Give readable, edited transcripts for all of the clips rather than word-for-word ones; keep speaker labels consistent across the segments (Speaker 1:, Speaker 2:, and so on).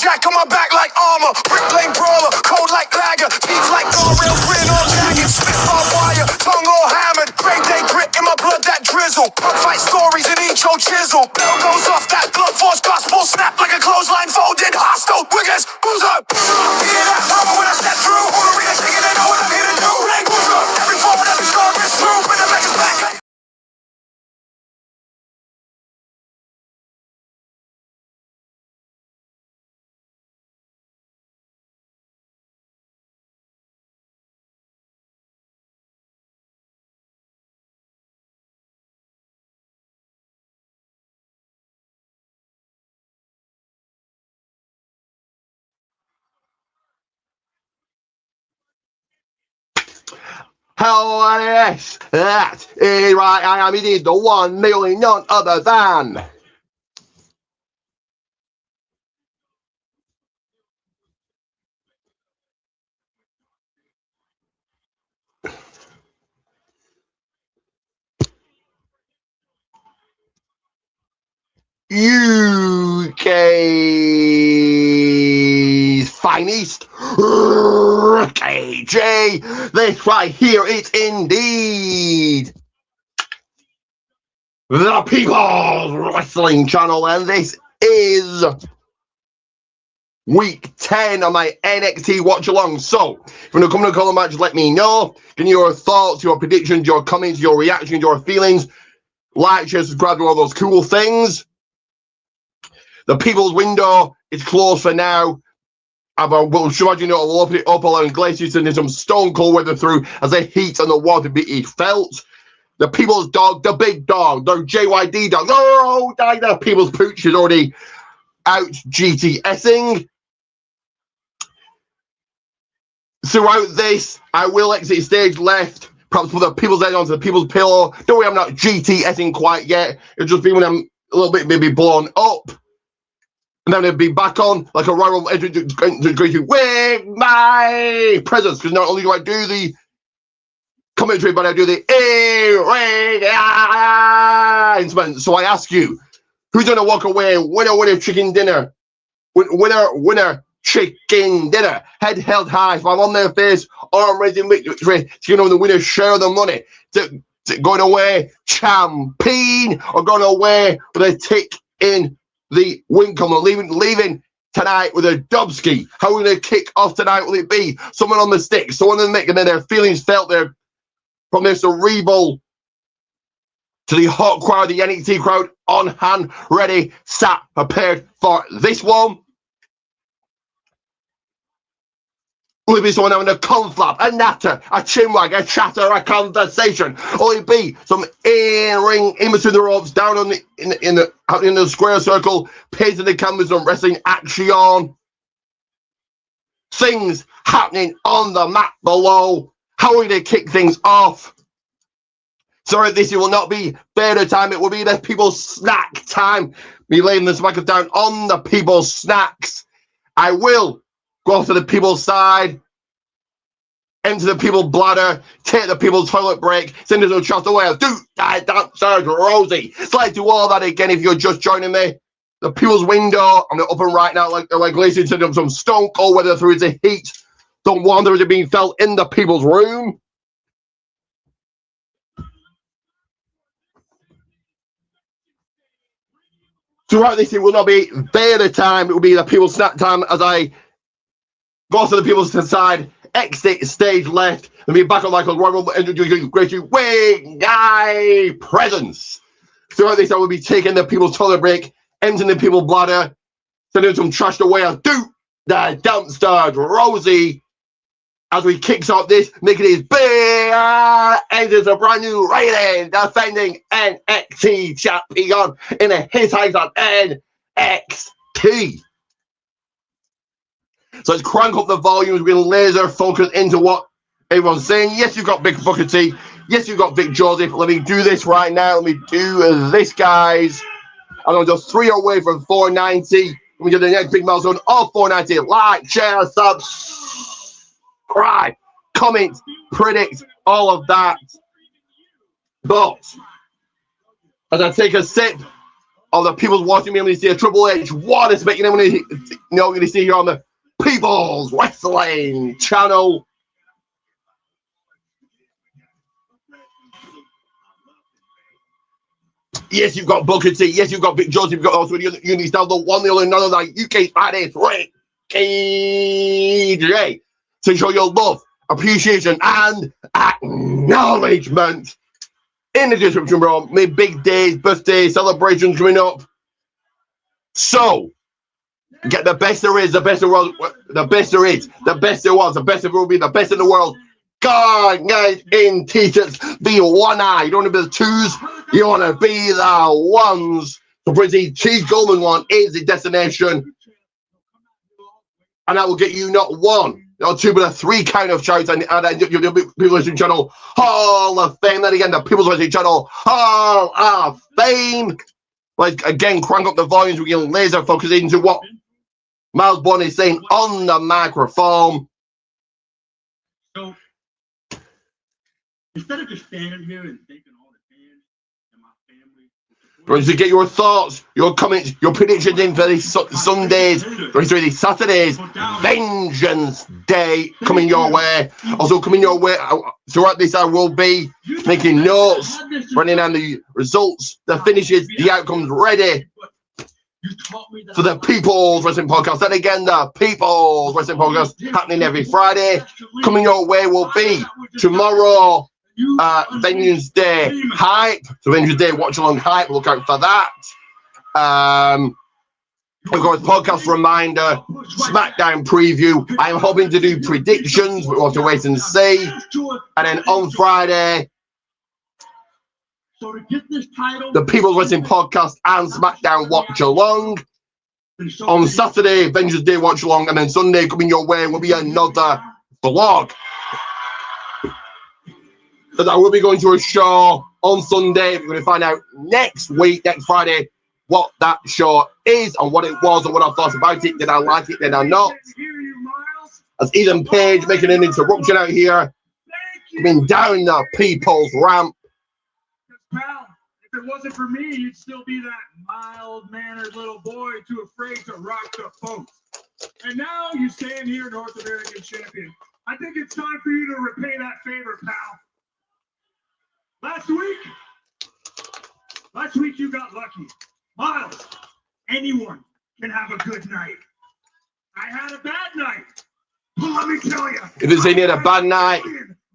Speaker 1: jack on my back like armor. Brick lane brawler, cold like lager. Teeth like real grin all jagged. Spit barbed wire, tongue all hammered. Great day grit in my blood that drizzle. Pug fight stories in each old chisel. Bell goes off, that blood force gospel. Snap like a clothesline folded. Hostile, wiggers, boozer. Hear that mama when I step through. All arena shaking, they know what I'm here to do. Bang, boozer. Every forward, every score is through. When the back is back.
Speaker 2: Hello, yes, that is right. I am indeed the one, merely none other than UK's finest, KJ. This right here is indeed the People's Wrestling Channel, and this is week 10 of my NXT watch along. So, if you want to come to the call match, let me know. Give me your thoughts, your predictions, your comments, your reactions, your feelings. Like, share, subscribe, do all those cool things. The People's window is closed for now. We'll show you know, I'll open it up, allowing glaciers and some stone cold weather through as the heat and the water be felt. The People's dog, the big dog, the JYD dog. Oh, the People's pooch is already out GTSing. Throughout this, I will exit stage left. Perhaps put the People's head onto the People's pillow. Don't worry, I'm not GTSing quite yet. It'll just be when I'm a little bit maybe blown up. And then it'll be back on like a rival going to with my presence. Because not only do I do the commentary, but I do the instrument. So I ask you, who's going to walk away? Winner, chicken dinner. Winner, chicken dinner. Head held high, so I'm on their face, arm raising victory. So you know the winner share the money. To going away champion or going away with a tick in the win column, leaving tonight with a Dubski. How are we going to kick off tonight? Will it be someone on the stick, someone in the mic, and then their feelings felt there from their cerebral to the hot crowd, the NXT crowd on hand, ready, sat, prepared for this one? Will it be someone having a conflap, a natter, a chinwag, a chatter, a conversation? Will it be some in-ring, in between the ropes, down on in the square circle, pacing the canvas and wrestling action? Things happening on the mat below. How are we going to kick things off? Sorry, this will not be theatre time. It will be the People's Snack time. Me laying the smackers down on the People's Snacks. I will go off to the People's side, empty the People's bladder, take the People's toilet break, send it to a shot away. Do that, Serge Rosie. So let's do all that again if you're just joining me. The People's window, I'm going to open right now like listening to some stone cold weather through the heat. Don't wonder is it being felt in the People's room. Throughout this, it will not be theatre time. It will be the People's Snack time as I go to the People's side, exit stage left, and be back on like a rival introducing great Wwe Nxt presence. Throughout this, I will be taking the People's toilet break, emptying the People's bladder, sending some trash away. I'll do the dumpster Rosie as we kicks off this, making his big enters a brand new rating, defending NXT champion in a his eyes on NXT. So let's crank up the volumes. We're going to laser focus into what everyone's saying. Yes, you've got Big Booker T. Yes, you've got Vic Joseph. Let me do this right now. Let me do this, guys. I'm just 3 away from 490. Let me get the next big milestone of 490. Like, share, subscribe, comment, predict, all of that. But as I take a sip all the people watching me, I'm going to see a Triple H. What is making them going to see here on the People's Wrestling channel. Yes, you've got Booker T. Yes, you've got Big Joseph. You've got also Unity Style, the one, the only, none of that UK finest, Rick KJ. To show your love, appreciation, and acknowledgement in the description, bro. My big days, birthdays, celebrations coming up. So, get the best there is, the best there was, the best there is, the best there was, the best there will be, the best in the world. God, guys, in t-shirts, be one eye. You don't want to be the twos, you want to be the ones. The pretty cheese golden one is the destination. And that will get you not one, not two, but a three kind of shouts. And you'll be People's Wrestling Channel Hall of Fame. Then again, the People's Wrestling Channel Hall of Fame. Like, again, crank up the volumes. We can laser focus into what Miles Bond is saying on the microphone.
Speaker 3: So, instead of just standing here and thanking all the fans and my family,
Speaker 2: Going to get your thoughts, your comments, your predictions in for these Sundays, going through these Saturdays, Vengeance Day coming your way. Also coming your way throughout this, I will be making notes, running down the results, the finishes, the outcomes ready for the People's Wrestling Podcast. And again, the People's Wrestling Podcast happening every Friday. Coming your way will be tomorrow. Vengeance Day hype. So Vengeance Day watch along hype. Look out for that. Of course, podcast reminder, SmackDown preview. I am hoping to do predictions, but we'll have to wait and see. And then on Friday, the People's Wrestling Podcast and SmackDown watch along. On Saturday, Vengeance Day watch along, and then Sunday coming your way will be another vlog. That I will be going to a show on Sunday. We're going to find out next week, next Friday, what that show is and what it was and what I thought about it. Did I like it? Did I not? As Ethan Page making an interruption out here, coming down the People's Ramp.
Speaker 3: Pal, if it wasn't for me, you'd still be that mild-mannered little boy too afraid to rock the boat. And now you stand here, North American champion. I think it's time for you to repay that favor, pal. Last week you got lucky. Miles, anyone can have a good night. I had a bad night. But let me tell you.
Speaker 2: If it's any a bad night,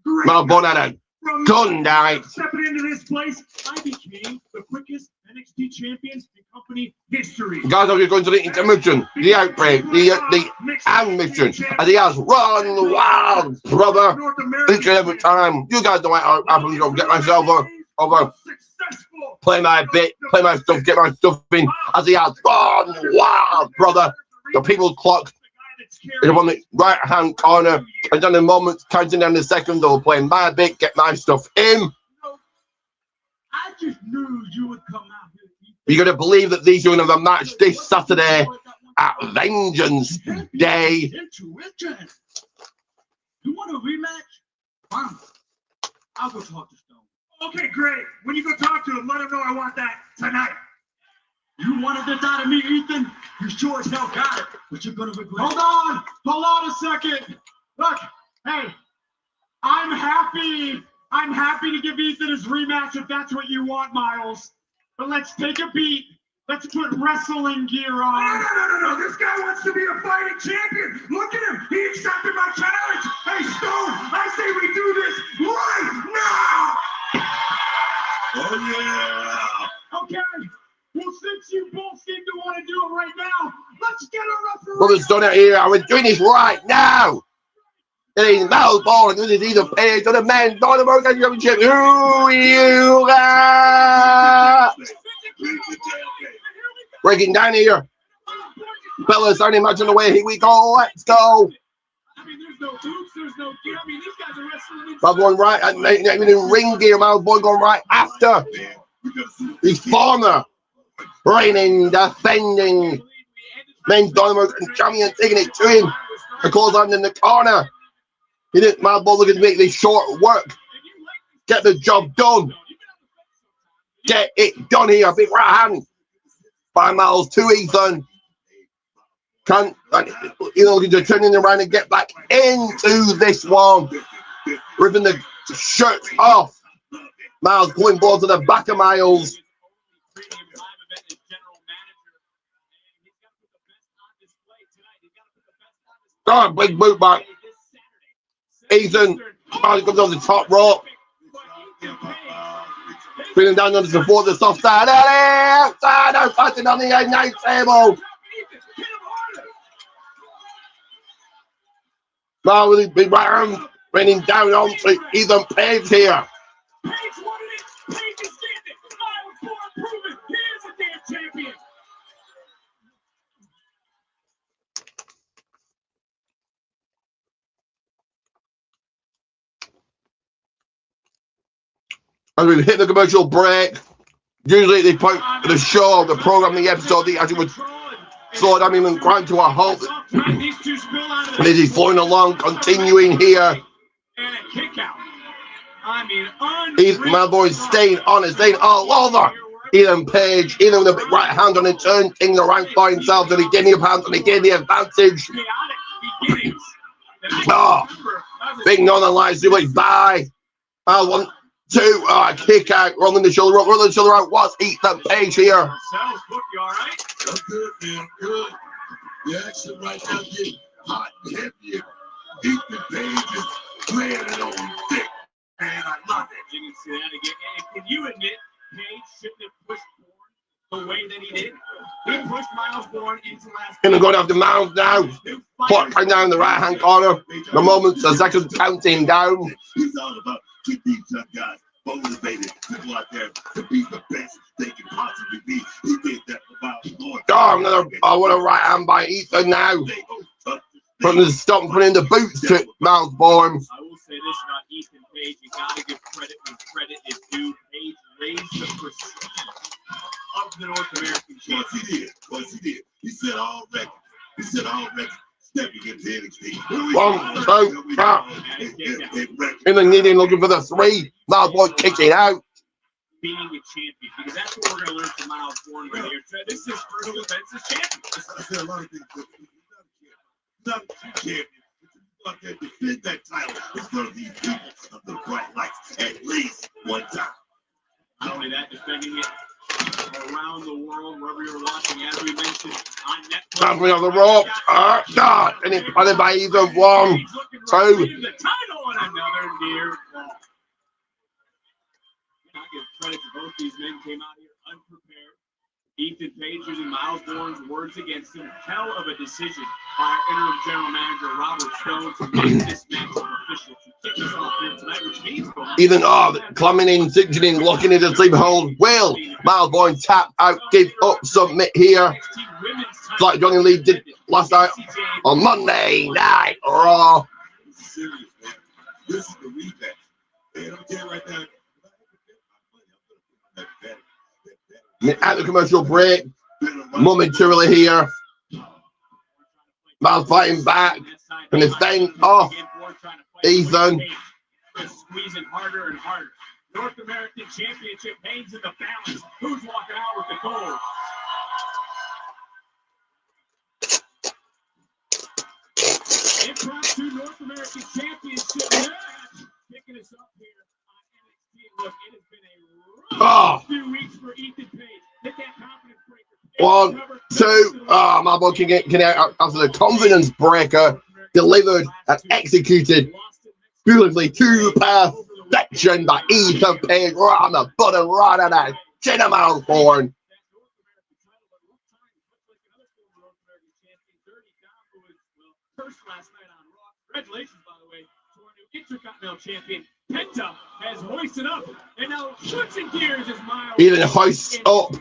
Speaker 2: Miles Bond had a good night.
Speaker 3: Stepping into this place, I became the quickest NXT champions in company history.
Speaker 2: Guys, are you going to the intermission, the outbreak, the admission, and he has run wild, brother. Each and every time. You guys know how I'm going to get myself over, play my bit, play my stuff, get my stuff in, as he has run wild, brother. The People's Clock is on the right hand corner, and in the moment, counting down the seconds, I'll play my bit, get my stuff in.
Speaker 3: I just knew you would come out here.
Speaker 2: You're going to believe that these are going to have a match this Saturday at Vengeance Day.
Speaker 3: You want a rematch? Fine. I'll go talk to Stone. Okay, great. When you go talk to him, let him know I want that tonight. You wanted this out of me, Ethan? You sure as hell got it, but you're going to regret it. Hold on a second. Look, hey, I'm happy to give Ethan his rematch if that's what you want, Miles. But let's take a beat. Let's put wrestling gear on. No. This guy wants to be a fighting champion. Look at him. He accepted my challenge. Hey, Stone, I say we do this right now. Oh, yeah. Okay. Well, since you both seem to want to do it right now, let's get a referee.
Speaker 2: Brothers done it here. We're doing this right now. It is Miles Bond. This is either Page or the man, North American Championship. Who you got? Breaking down here. Bella's only match on the way. Here we go. Let's go.
Speaker 3: I mean, there's no boots, there's no gear. I mean, these guys are wrestling.
Speaker 2: Miles Bond right. Even in ring gear, Miles Bond going right after his former reigning, defending men's Dynamite champion, taking it to him. Of course, I'm in the corner. He didn't, Miles Bond looking to make this short work. Get the job done. Get it done here. Big right hand. by Miles to Ethan. Can looking to turn it around and get back into this one. Ripping the shirt off. Miles pulling balls to the back of Miles. Oh, big boot back. Ethan finally comes on the top rope. Bringing down on the support the soft side. Outside, fighting on the night table. Now with his big right hand, raining down onto Ethan Page here.
Speaker 3: Page wanted it. Page is getting it. Miles Born proven he is a damn champion.
Speaker 2: As we hit the commercial break, usually they put the show, the program, the episode, they actually would slow down even grind to a halt. This is flowing along, continuing here.
Speaker 3: And a kick out. I mean,
Speaker 2: My boy's staying on it, staying all over Ethan Page. Ethan with a big right hand on it, turning things around for himself, and he gave the hand and he gave the advantage. Oh, big Northern Lights do it by. 1, 2, kick out, rolling the shoulder out. What's Ethan Page here?
Speaker 3: Good, man, good. The action right now getting hot and heavier. Ethan Page is playing it on thick. Man, I love it. You can see that again. And can you admit Page shouldn't have pushed Bourne the way that he did? He pushed Miles Bourne into last.
Speaker 2: Gonna go down the mound now. Put right down in the right hand corner. The moments, the seconds counting down.
Speaker 3: He's all about keep these young guys motivated to go out there to be the best they can possibly be. He did that for Miles Bourne.
Speaker 2: What a right hand by Ethan now. Putting the stop and putting the boots to Miles Bourne.
Speaker 3: I will say this about Ethan Page. You gotta give credit when credit is due. Page raised the prestige of the North American champion. Once he did. He said all records. Stepping into NXT.
Speaker 2: 1, 2, 3. In the knee, looking for the 3. Miles Bourne kicking out.
Speaker 3: Being a champion, because that's what we're going to learn from Miles Bourne right here. This is his first defense as champion. I said a lot of things. He's not a champion. But you go out there and defend that title in front of these people of the bright lights at least one time. Not only that, defending it around the world, wherever you're watching, as we mentioned, on Netflix.
Speaker 2: Jumping on the rope. God. And it's punted by Ethan. 1, 2.
Speaker 3: The title on another near fall. I give credit to both these men, came out here unprepared. Ethan Page using Miles Bourne's words against him. Hell of a decision by our interim general manager, Robert Stone, to make this match official. To kick us off here tonight, which means
Speaker 2: Ethan, climbing in, signaling, locking into sleep hold. Will Miles Bourne tap out, give up, submit here. It's like Johnny Lee did last night on Monday Night Raw.
Speaker 3: This is the rematch. And I'm telling you right now.
Speaker 2: At the commercial break, momentarily here. Miles fighting back, and it's staying off. Ethan.
Speaker 3: Squeezing harder and harder. North American Championship hangs in the balance. Who's walking out with the gold? Impromptu North American Championship match. Picking us up here on NXT. Look, it has been a rough few weeks for Ethan Page. Hit that confidence breaker.
Speaker 2: 1, 2. My boy can get out after the confidence breaker delivered and executed beautifully to the path section by Ethan Page right on the button, right on that chin of Miles Bourne.
Speaker 3: Congratulations, by the way, to our new Intercontinental Champion. Penta has hoisted up, and now switching gears as Miles.
Speaker 2: Ethan hoists up.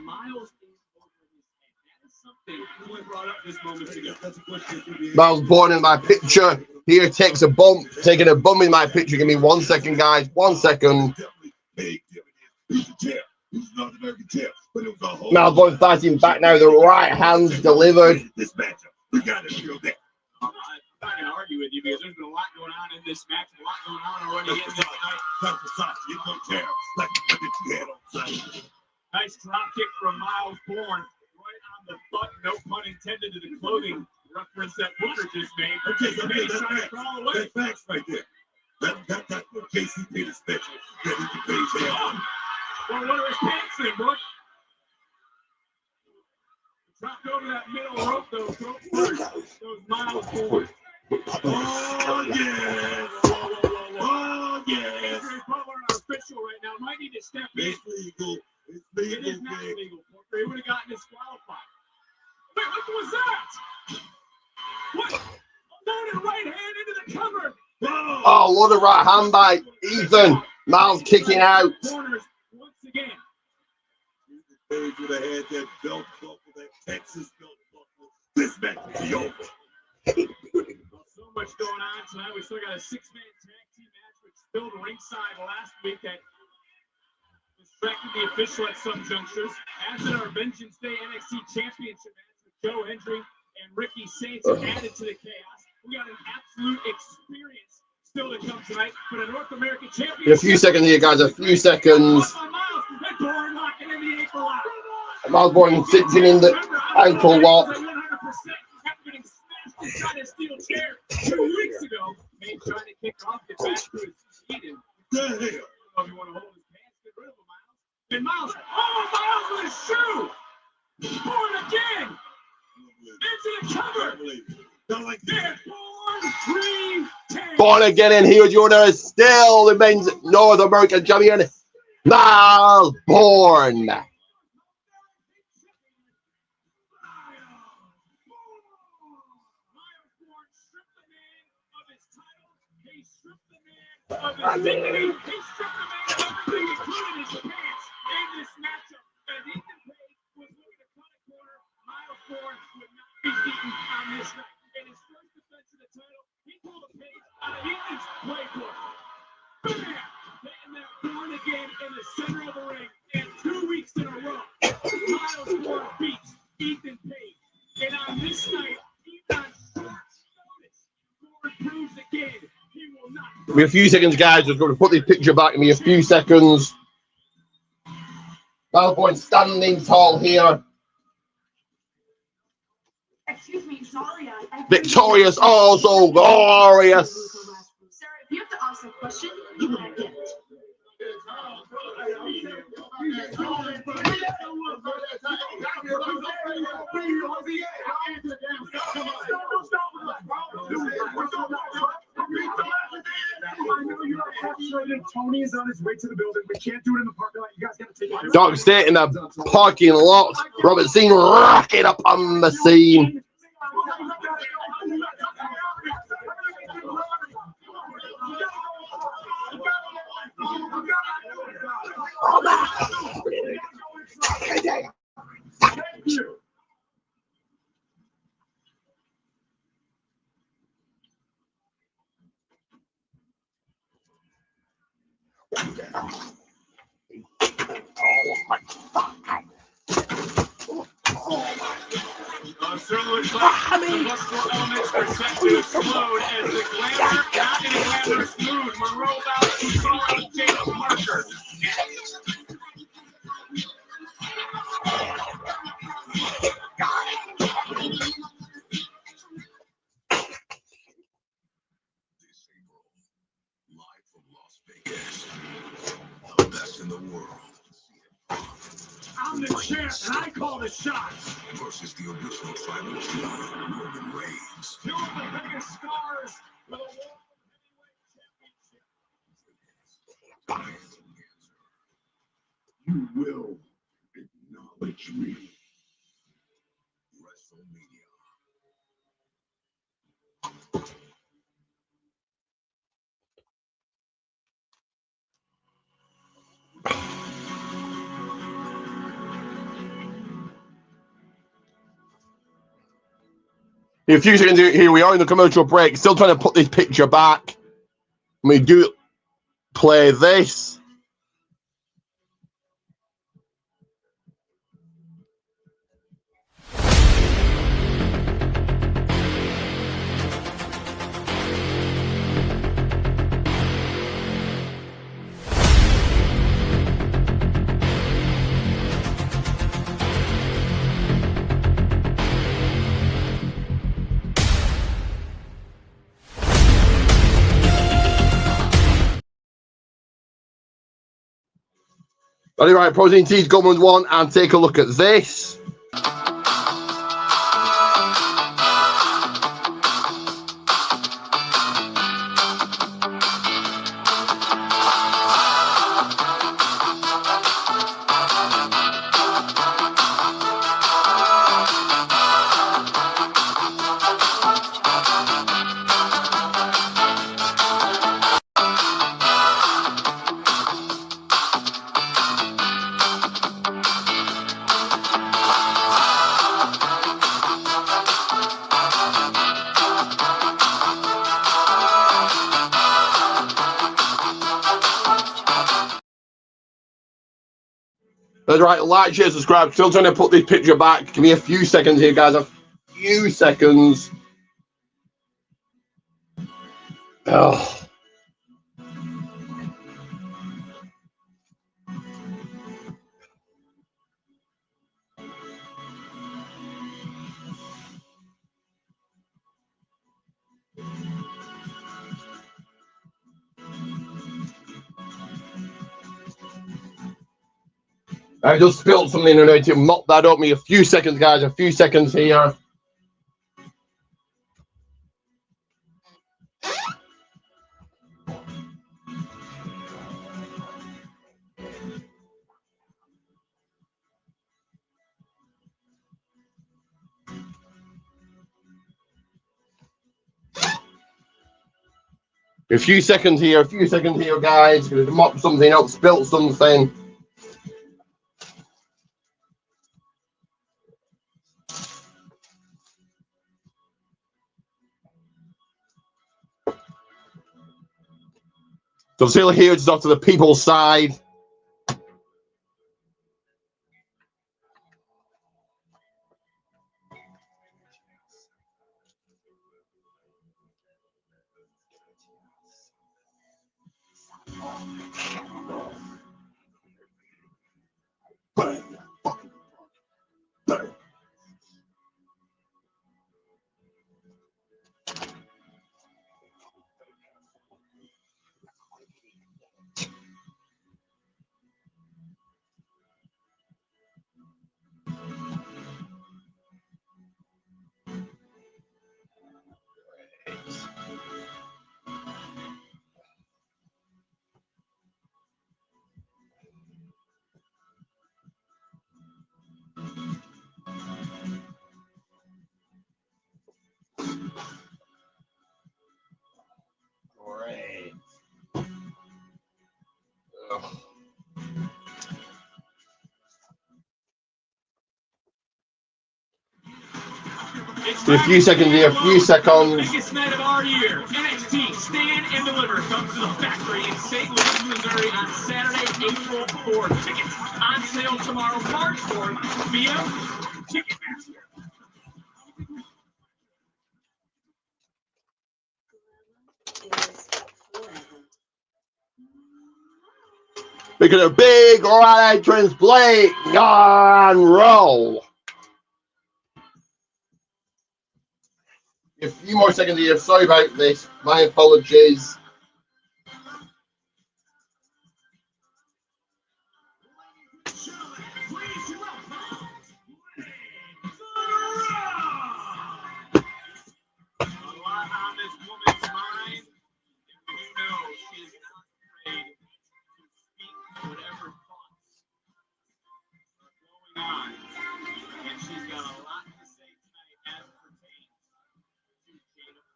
Speaker 2: Miles Bourne in my picture here takes a bump, taking a bump in my picture. Give me 1 second, guys. 1 second. Miles Bourne fighting back now. The right hand's delivered.
Speaker 3: This matchup, we got to feel that. I'm not going to argue with you because there's been a lot going on in this match, a lot going on already in this night. Nice drop kick from Miles Bourne. Right on on the butt, no pun intended, to the clothing reference that Booker just made. Okay,
Speaker 4: that's facts right there. That's what KCP is special. That he can pay his hand.
Speaker 3: Well, what are his pants then, Brooke? Dropped over that middle rope, though. Those miles forward.
Speaker 4: Oh, yes. Oh, yes.
Speaker 3: Andrew Butler, our official right now, might need to step in.
Speaker 4: It's legal. It's
Speaker 3: It
Speaker 4: legal,
Speaker 3: is not
Speaker 4: big.
Speaker 3: legal. He would have gotten disqualified. Wait, what was that? What? Loaded right hand into the cover.
Speaker 2: Oh, what a right hand by Ethan. Miles kicking out.
Speaker 3: Corners once again.
Speaker 4: Page would have had that belt buckle, that Texas belt buckle. This match would be over.
Speaker 3: So much going on tonight. We still got a six-man tag team match, which spilled ringside last week that distracted the official at some junctures. As in our Vengeance Day NXT Championship match with Joe Hendry and Ricky Saints added to the chaos. We got an absolute experience still to come tonight for the North American Championship.
Speaker 2: In a few seconds here, guys. A few seconds. Miles Born sitting in the ankle lock.
Speaker 3: Trying to steal chair 2 weeks ago. Made trying to kick off, get back to his feet, and
Speaker 4: The hell?
Speaker 3: I don't know if you want to hold his pants, get rid of him, Miles. And Miles, Miles with his shoe! Born again! Into the cover!
Speaker 4: Not like
Speaker 3: They're
Speaker 4: that.
Speaker 3: Born 3-10.
Speaker 2: Born again in heel Jordan. Still the men's North American champion. Miles Born.
Speaker 3: Of his dignity, he stripped the man of everything, including his pants, in this matchup. As Ethan Page was looking to cut a corner, Miles Born would not be beaten on this night. In his first defense of the title, he pulled a page out of Ethan's playbook. Bam! Hitting that Born again in the center of the ring, and 2 weeks in a row, Miles Born beats Ethan Page. And on this night, even on short notice, Born proves again.
Speaker 2: Give me a few seconds, guys. Just going to put this picture back in me. A few seconds. Miles Born standing tall here.
Speaker 5: Excuse me, sorry.
Speaker 2: Victorious, oh so glorious.
Speaker 5: Sir, if you have to ask a question, you will get it.
Speaker 3: Tony is on his way to the building. We can't do it in the parking lot. You guys got to take it.
Speaker 2: Dark State in the parking lot. Robert Scene rocking up on the scene.
Speaker 3: Thank you. Certainly looks like the multiple elements are set to explode as the glamour, not in a glamorous mood, Monroe Valley calling Jake Parker.
Speaker 4: Live from Las Vegas. The best in the world.
Speaker 3: I'm the champ, and I call the shots.
Speaker 4: Versus the original tribal chief, Roman Reigns.
Speaker 3: Two of the biggest stars with a world heavyweight championship.
Speaker 4: You will acknowledge me. WrestleMania.
Speaker 2: In a few seconds here, we are in the commercial break. Still trying to put this picture back. We do play this. Right, Protein Teas Government 1, and take a look at this. That's right, like, share, subscribe. Still trying to put this picture back. Give me a few seconds here, guys. A few seconds. Oh. I just spilled something and I need to mop that up. Me a few seconds, guys. A few seconds here. A few seconds here, guys. Gonna mop something up, spilt something. So still here, just off to the people's side. Great. A few seconds here, a few seconds.
Speaker 3: Biggest night of our year. NXT Stand and Deliver comes to the factory in St. Louis, Missouri on Saturday, April 4th. Tickets on sale tomorrow, March 4th via Ticketmaster.
Speaker 2: Making a big right entrance play on roll. A few more seconds here. Sorry about this. My apologies.
Speaker 3: And she's got a lot to say tonight as it pertains to Jada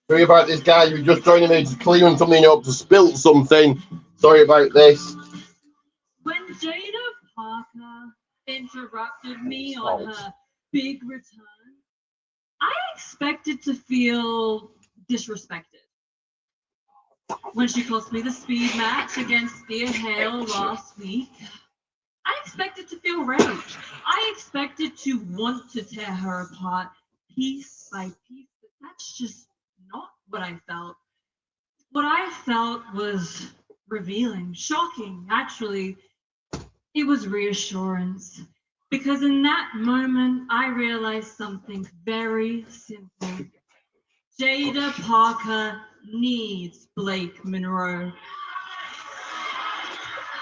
Speaker 2: Sorry about this, guys. We're just joining me to clearing something up, to spill something. Sorry about this.
Speaker 5: When Jada Parker interrupted me on her big return, I expected to feel disrespected. When she cost me the speed match against Thea Hale last week, I expected to feel rage. I expected to want to tear her apart piece by piece, but that's just not what I felt. What I felt was revealing, shocking, actually. It was reassurance. Because in that moment, I realized something very simple. Jada Parker needs Blake Monroe.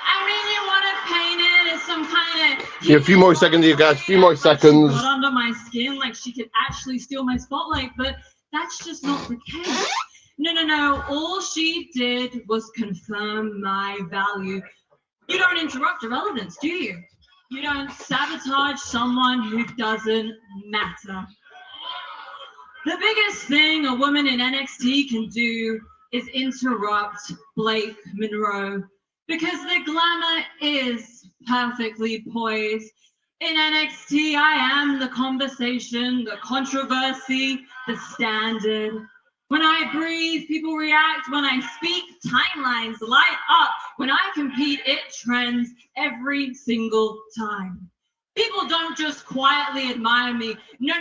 Speaker 5: I mean, you want to paint it as some kind of...
Speaker 2: Yeah, a few more seconds here, guys. A few more seconds.
Speaker 5: Got under my skin, like she could actually steal my spotlight, but that's just not the case. No. All she did was confirm my value. You don't interrupt irrelevance, do you? You don't sabotage someone who doesn't matter. The biggest thing a woman in NXT can do is interrupt Blake Monroe, because the glamour is perfectly poised. In NXT, I am the conversation, the controversy, the standard. When I breathe, people react. When I speak, timelines light up. When I compete, it trends every single time. People don't just quietly admire me. No.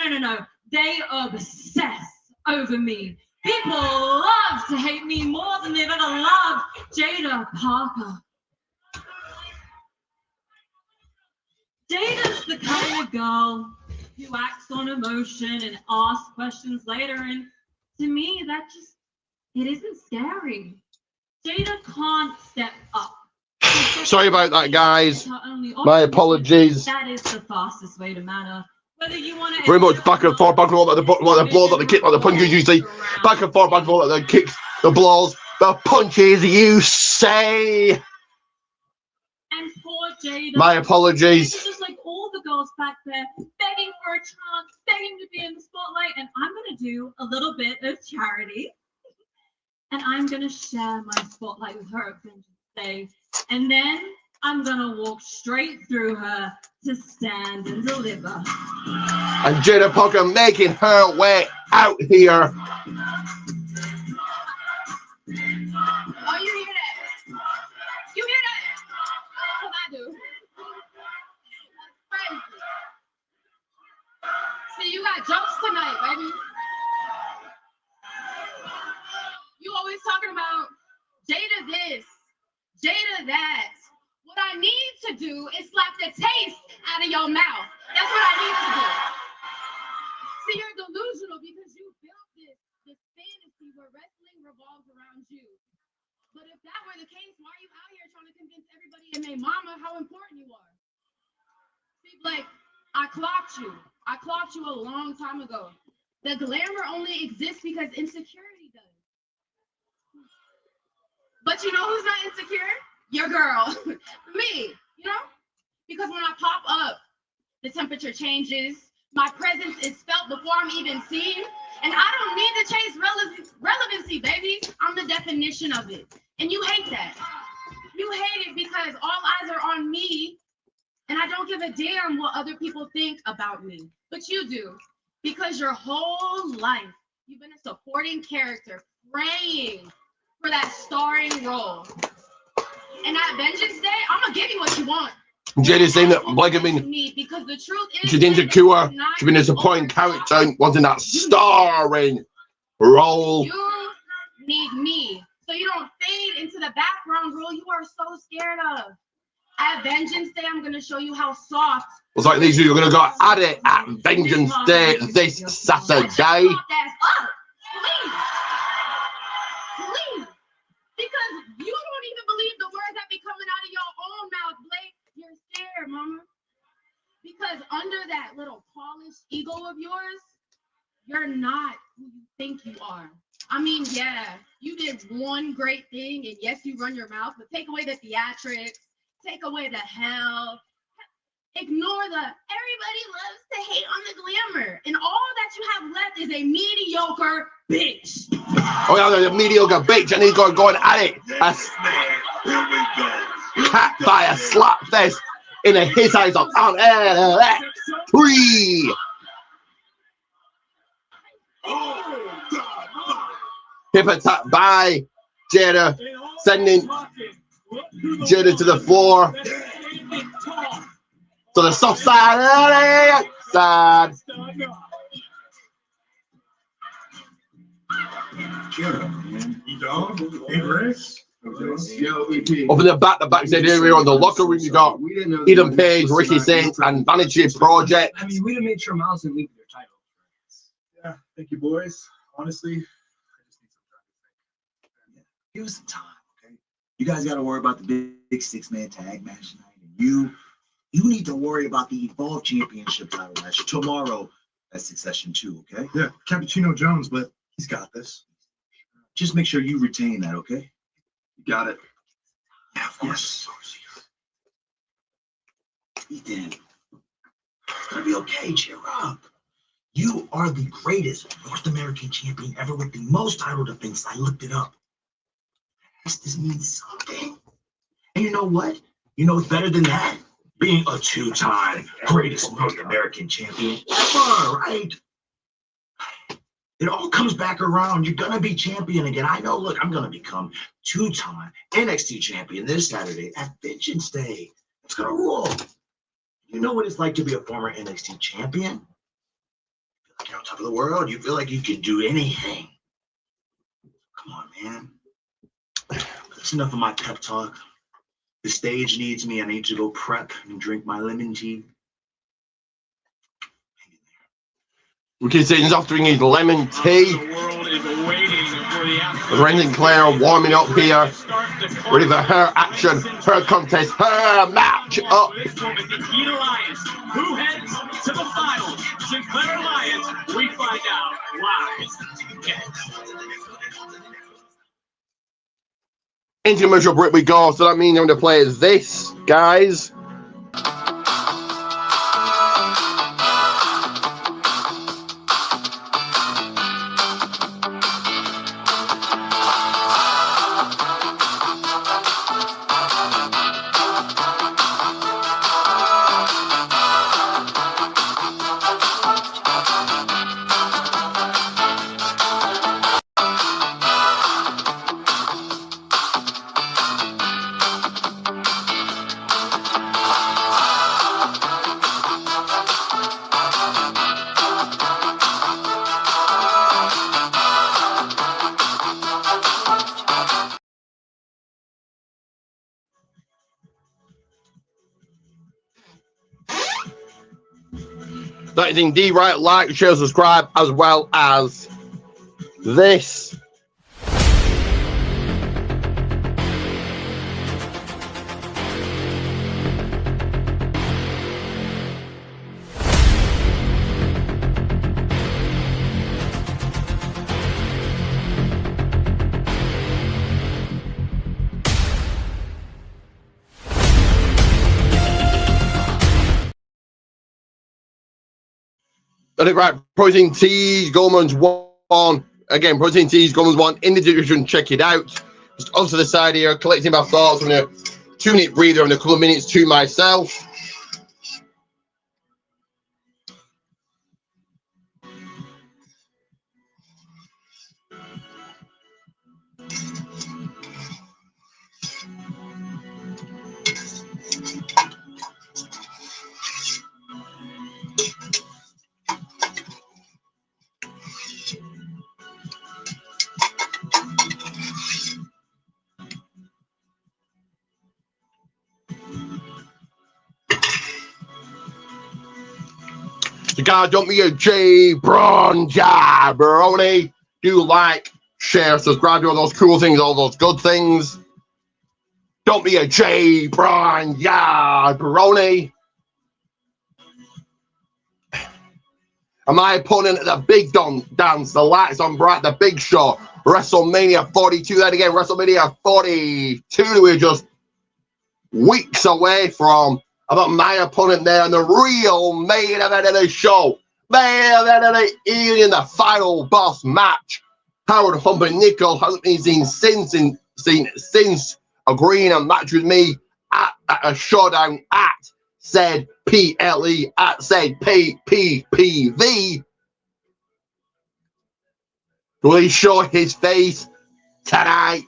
Speaker 5: They obsess over me. People love to hate me more than they've ever loved Jada Parker. Jada's the kind of girl who acts on emotion and asks questions later, and to me, it isn't scary. Jada can't step up.
Speaker 2: Sorry about that, guys. My apologies.
Speaker 5: That is the fastest way to matter. Whether you want to
Speaker 2: Very much back and forth, like the blows, like the kick, like the punches usually. Back and forth, like the kicks, the blows, the punches, you say.
Speaker 5: And for Jada,
Speaker 2: my apologies.
Speaker 5: It's just like all the girls back there begging for a chance, begging to be in the spotlight, and I'm going to do a little bit of charity. And I'm going to share my spotlight with her at Vengeance Day. And then I'm going to walk straight through her to stand and deliver.
Speaker 2: And Jada Parker making her way out here.
Speaker 6: Oh, you hear that? You hear that? Because I do. That's crazy. See, you got jokes tonight, baby. You always talking about Jada this, Jada that. What I need to do is slap the taste out of your mouth. That's what I need to do. See, you're delusional because you built this fantasy where wrestling revolves around you. But if that were the case, why are you out here trying to convince everybody and their mama how important you are? See, Blake, I clocked you. I clocked you a long time ago. The glamour only exists because insecurity does. But you know who's not insecure? Your girl. Me, you know? Because when I pop up, the temperature changes. My presence is felt before I'm even seen. And I don't need to chase relevancy, baby. I'm the definition of it. And you hate that. You hate it because all eyes are on me. And I don't give a damn what other people think about me. But you do. Because your whole life, you've been a supporting character, praying for that starring role. And at Vengeance Day, I'm gonna give you what you want.
Speaker 2: Jada's saying that Blake had been,
Speaker 6: because the truth is,
Speaker 2: she's insecure, she's been a supporting character and wanting that starring role.
Speaker 6: You need me, so you don't fade into the background role you are so scared of. At Vengeance Day, I'm gonna show you how soft.
Speaker 2: It's like these two are gonna go at it at Vengeance Day this Saturday.
Speaker 6: Please. Because you don't even believe the words that be coming out of your own mouth, Blake. You're scared, mama. Because under that little polished ego of yours, you're not who you think you are. I mean, yeah, you did one great thing, and yes, you run your mouth, but take away the theatrics, take away the hell, ignore the everybody loves to hate on the glamour, and all that you have left is a mediocre bitch.
Speaker 2: Oh yeah, the mediocre bitch, and he's going at it. A
Speaker 4: Here we go.
Speaker 2: cat fire slap fest in a his eyes on 3.
Speaker 4: Oh, God.
Speaker 2: Hip attack by Jada, sending Jada to the floor. To the soft side.
Speaker 3: Get up, man. You dog? Hey, Rex.
Speaker 2: Up in the backstage area on the locker room, you got Eden Page, Ricky Saints, and Vanity Project.
Speaker 7: I mean, we'd have made sure Miles didn't leave with their title.
Speaker 3: Yeah, thank you, boys. Honestly, I just need some time to think.
Speaker 8: Give us some time, okay? You guys got to worry about the big six-man tag match tonight, and you need to worry about the Evolve Championship title match tomorrow at Succession 2, okay?
Speaker 3: Yeah, Cappuccino Jones, but he's got this.
Speaker 8: Just make sure you retain that, okay?
Speaker 3: You got it.
Speaker 8: Yeah, of course. Ethan, it's gonna be okay. Cheer up. You are the greatest North American champion ever with the most title defense. I looked it up. This means something. And you know what? You know what's better than that? Being a two-time greatest North American champion ever, right? It all comes back around. You're gonna be champion again. I know. Look, I'm gonna become two-time NXT champion this Saturday at Vengeance Day. It's gonna rule. You know what it's like to be a former NXT champion? You feel like you're on top of the world. You feel like you can do anything. Come on, man. That's enough of my pep talk. The stage needs me. I need to go prep and drink my lemon tea.
Speaker 2: Ricky Saints off drinking his lemon tea.
Speaker 3: The world is waiting for the
Speaker 2: Brendan Clare warming up here, ready for her action, her contest, her match up.
Speaker 3: This one is the Heat Alliance. Who heads to the finals? Sinclair Alliance. We find out live next.
Speaker 2: Into commercial break we go, so that means I'm going to play this, guys. That is indeed right. Like, share, subscribe, as well as this. That is right. Protein Teas, Goldman's one. Again, Protein Teas, Goldman's one. In the description, check it out. Just onto the side here, collecting my thoughts on a 2-minute breather and a couple of minutes to myself. So guys, don't be a J Braun Jabroni. Do like, share, subscribe, do all those cool things, all those good things. Don't be a J Braun Jabroni. And my opponent at the big dance, the lights on bright, the big show, WrestleMania 42. Then again, WrestleMania 42. We're just weeks away from. About my opponent there and the real main event of the show. Main event of the evening, the final boss match. Howard Humbernickel hasn't been seen since agreeing a match with me at a showdown at said PLE, at said PPPV. Will he show his face tonight?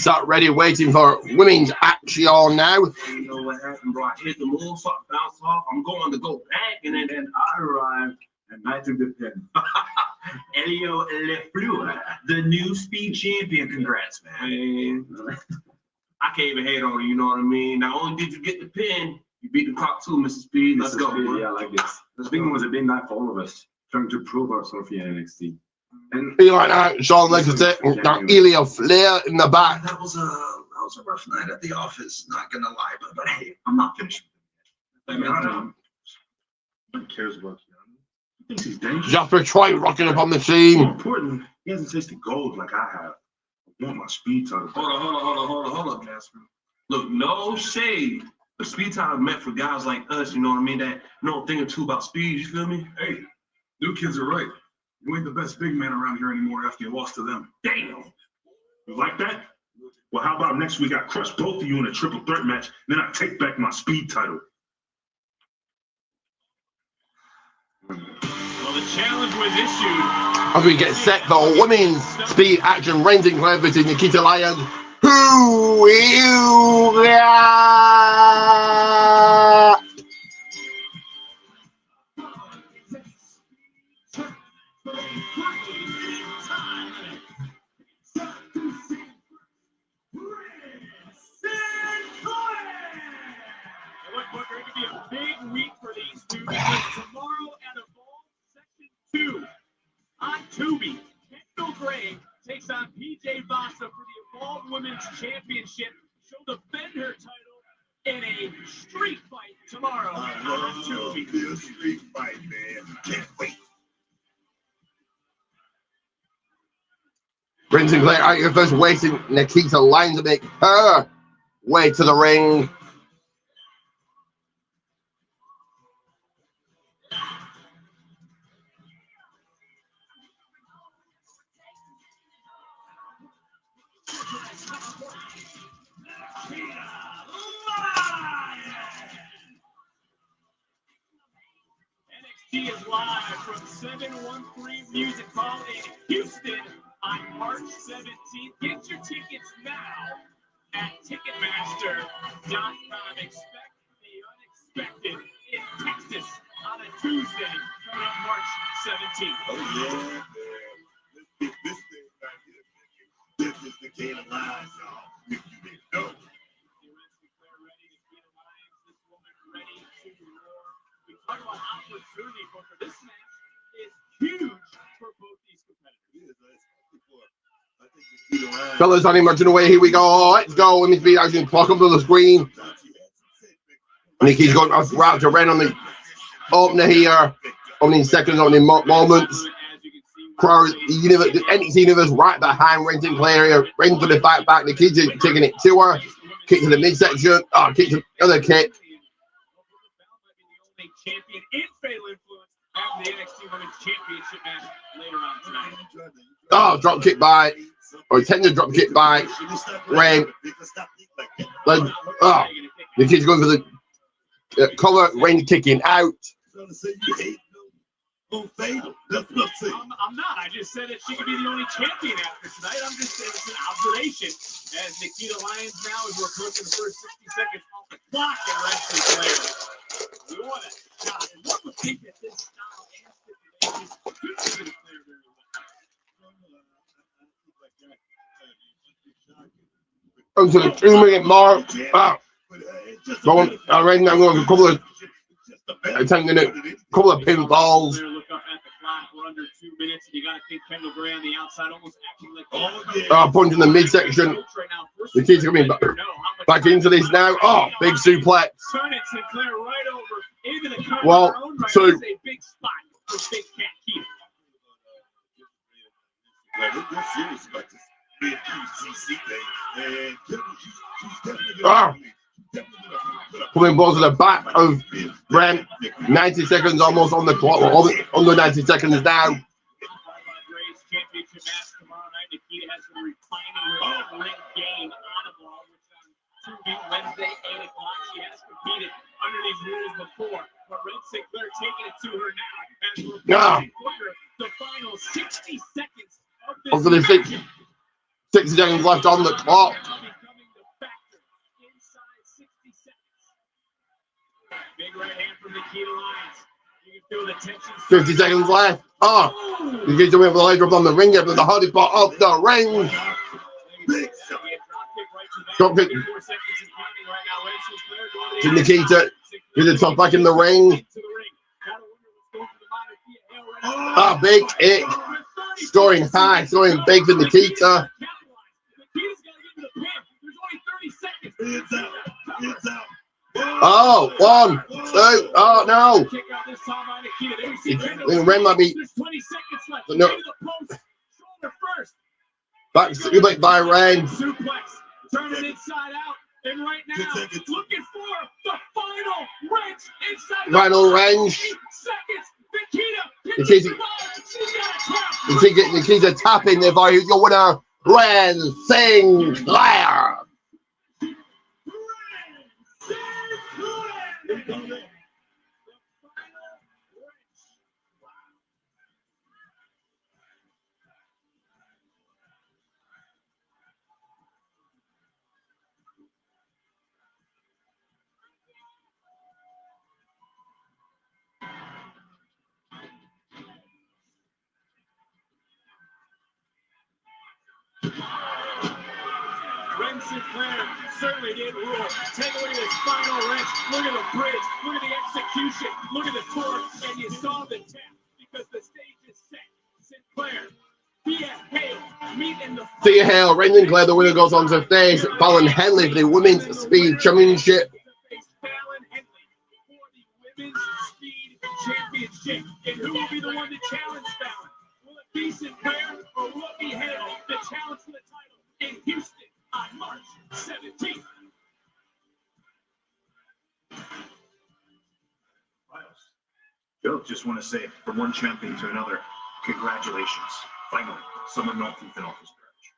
Speaker 2: sat ready, waiting for women's action now.
Speaker 3: You know what happened, bro? I hit the moonsault, bounce off. I'm going to go back, and then I arrived, and I took the pin. Elio Lefleur, the new speed champion. Congrats, man. I can't even hate on you, you know what I mean? Not only did you get the pin, you beat the clock too, Mr. Speed. Let's go.
Speaker 9: Speed, yeah, I like this. This weekend was a big night for all of us, trying to prove ourselves here in NXT. And
Speaker 2: Right now, Sean Legacy, now Elio Flair in the back.
Speaker 8: That was a rough night at the office, not gonna lie, but hey, I'm not finished with it. I mean,
Speaker 9: nobody cares about Keanu. He thinks he's dangerous.
Speaker 2: Jasper Troy rocking up on the
Speaker 9: More
Speaker 2: scene.
Speaker 9: important, he hasn't tasted gold like I have. I want my speed title.
Speaker 3: Hold on, Jasper. Look, no shade. The speed title meant for guys like us, you know what I mean? That know a thing or two about speed, you feel me?
Speaker 4: Hey, new kids are right. You ain't the best big man around here anymore after you lost to them.
Speaker 9: Damn. You like that? Well, how about next week I crush both of you in a triple threat match, then I take back my speed title.
Speaker 3: Well, the challenge was issued.
Speaker 2: As we get set for women's speed action, Reigns and Claire versus Nikita Lyons. Who you got?
Speaker 3: It's going to be a big week for these two because tomorrow at Evolve Section 2 on Tubi, Kendall Gray takes on PJ Vasa for the Evolve Women's Championship. She'll defend her title in a street fight tomorrow on Tubi.
Speaker 4: This street fight, man. Can't wait.
Speaker 2: Reigns and Claire out here first, waiting. Nikita Lyons to make her way to the ring.
Speaker 3: NXT is live from 713 Music Hall in Houston on March 17th. Get your tickets now at Ticketmaster.com. Expect the unexpected in Texas on a Tuesday coming up March 17th.
Speaker 4: Oh, yeah, man. Let's get this thing right here. This is the King of Lions, y'all. If you didn't know.
Speaker 3: Talk about opportunity for this match is huge for both these competitors.
Speaker 2: Fellas, on emerging away. Here we go. Let's go. Women's speed action. Clock up to the screen. Nikki's going route to Ren on the opener here. Opening seconds, opening moments. Crowd, the NXT Universe right behind Reigns and Claire here. Reigns to the back. Nikki's taking it to her. Kick to the midsection. Oh, kick to the other kick.
Speaker 3: Champion in Fatal Influence having the NXT Women's Championship match later on tonight.
Speaker 2: Oh, drop kick by, or tender drop kick by Reigns. Oh, the kid's going for the collar. Reigns kicking out.
Speaker 3: I'm not. I just said that she could be the only champion after tonight. I'm just saying it's an observation. As Nikita Lyons now is approaching the first 60 seconds off the clock and Wrestling Claire. What a shot. And one would think that this style and stipulation could be Claire very well.
Speaker 2: Onto the 2-minute mark. Going, right now, going a couple of attempting a couple of pinfalls.
Speaker 3: Look up at the clock. We're under 2 minutes. You got to think Kendall Gray on the outside, almost acting like
Speaker 2: Punch in the midsection. The kid's coming back into this now. Oh, big suplex.
Speaker 3: Turning Sinclair right over into the cover.
Speaker 2: Well, so
Speaker 3: a big spot for Big Cat Keith.
Speaker 4: They're serious about this BQCC thing, and
Speaker 2: pulling balls to the back of Brent. 90 seconds almost on the clock. Under 90 seconds now.
Speaker 3: Gray's championship match tomorrow night. Nikita has been reclining her ring game on a ball, which on Tuesday, Wednesday, 8 o'clock. She has competed under these rules before, but Red Sinclair taking it to her now as we're approaching the final 60 seconds of this match.
Speaker 2: 60 seconds left on the clock.
Speaker 3: Big right hand from Nikita Lyons. You can feel the tension.
Speaker 2: 50 seconds left. Oh, you get to win for the leg drop on the ring, but the hardest part of the ring. Drop kick to Nikita. Get the top back in the ring. Ah, big hit. Scoring high, scoring big for Nikita. Oh, 1, 2. Oh, no. Ren might be. No. Back suplex by Ren.
Speaker 3: Turning inside out. And right now, looking for the final wrench inside.
Speaker 2: Final wrench. Nikita tapping there by your winner, Ren Sinclair.
Speaker 3: Ren Sinclair certainly did rule. Take a look at his final wrench. Look at the bridge. Look at the execution. Look at the torque. And you saw the tap because the stage is set. Sinclair, Thea Hale, meet in the.
Speaker 2: Thea Hale, Ren Sinclair, the winner goes on to face Fallon Henley for the Women's Speed Championship.
Speaker 3: Fallon Henley for the Women's Speed Championship. And who will be the one to challenge Fallon? Will it be Sinclair or will it be Hale? The challenge for the title in Houston on March 17th.
Speaker 9: Joe, just want to say, from one champion to another, congratulations. Finally, someone knocked Ethan off his perch.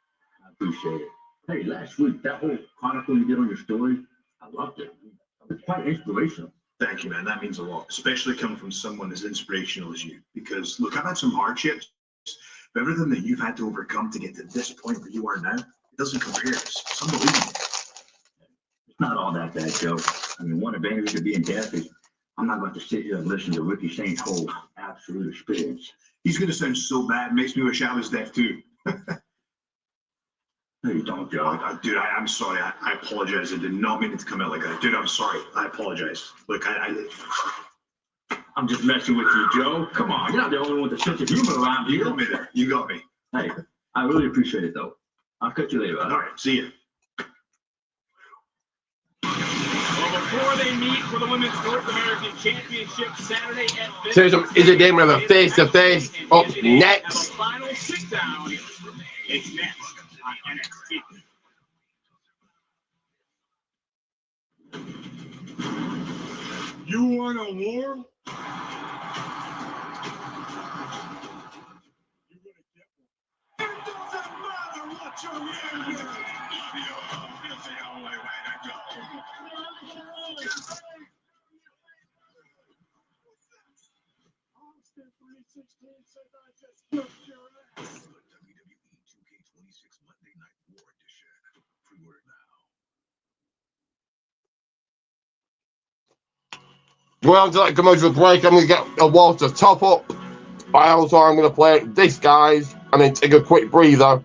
Speaker 10: I appreciate it. Hey, last week, that whole chronicle you did on your story, I loved it. It was quite inspirational.
Speaker 9: Thank you, man. That means a lot, especially coming from someone as inspirational as you. Because, look, I've had some hardships, but everything that you've had to overcome to get to this point where you are now, it doesn't compare. It's unbelievable.
Speaker 10: It's not all that bad, Joe. I mean, one advantage of being deaf is I'm not going to sit here and listen to Ricky Saint's whole absolute experience.
Speaker 9: He's going to sound so bad, makes me wish I was deaf too.
Speaker 10: No, you don't, Joe.
Speaker 9: Dude, I'm sorry. I apologize. I did not mean it to come out like that. Dude, I'm sorry. I apologize. Look,
Speaker 10: I'm just messing with you, Joe. Come on, you're not the only one with a sense of humor around
Speaker 9: You
Speaker 10: here.
Speaker 9: got me there. You got me.
Speaker 10: Hey, I really appreciate it, though. I'll catch you later.
Speaker 9: All right, see you.
Speaker 3: Well, before they meet for the Women's North American Championship Saturday at
Speaker 2: So is it game with a face-to-face up next?
Speaker 3: Final sit-down. It's next on NXT.
Speaker 4: You want a war? You're gonna get one. It doesn't matter what your name is. Love is the only way to go. Austin 316 said I just kicked your ass. WWE 2K26 Monday Night War Edition. Pre-order now.
Speaker 2: Well, to that commercial break, I'm going to get a water top up. But also, I'm going to play this, guys, and then take a quick breather.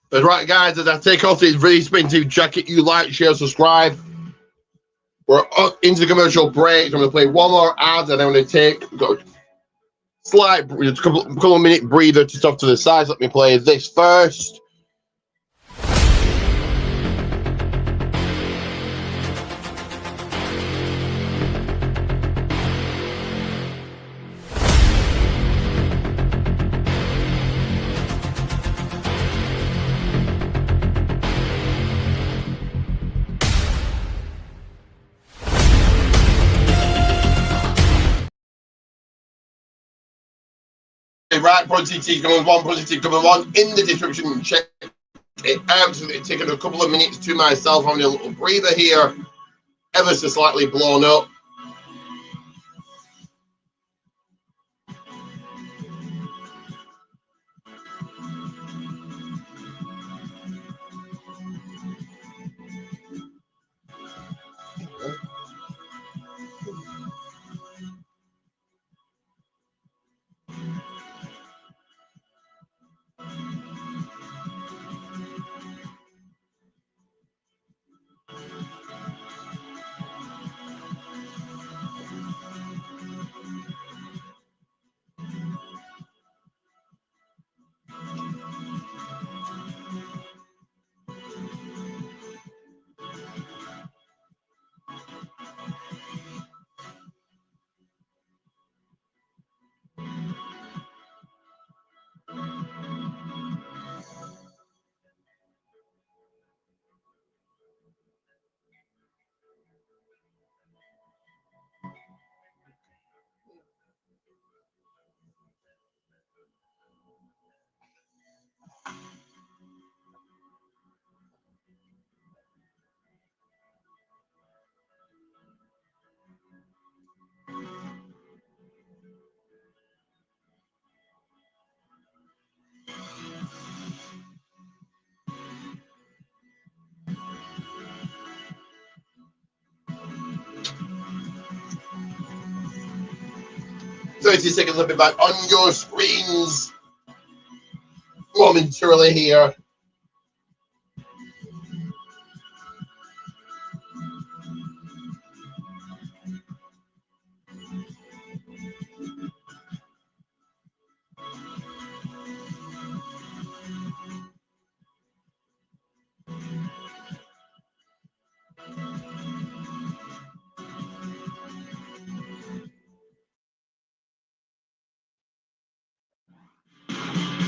Speaker 2: That's right, guys, as I take off this really expensive jacket, you like, share, subscribe. We're up into the commercial break. I'm going to play one more ad, and I'm going to take a slight, couple of minute breather to stuff to the sides. Let me play this first. right, Positive number one, Positive number one in the description. Check it out. It's taken a couple of minutes to myself, having a little breather here, ever so slightly blown up. Seconds will be back on your screens momentarily here.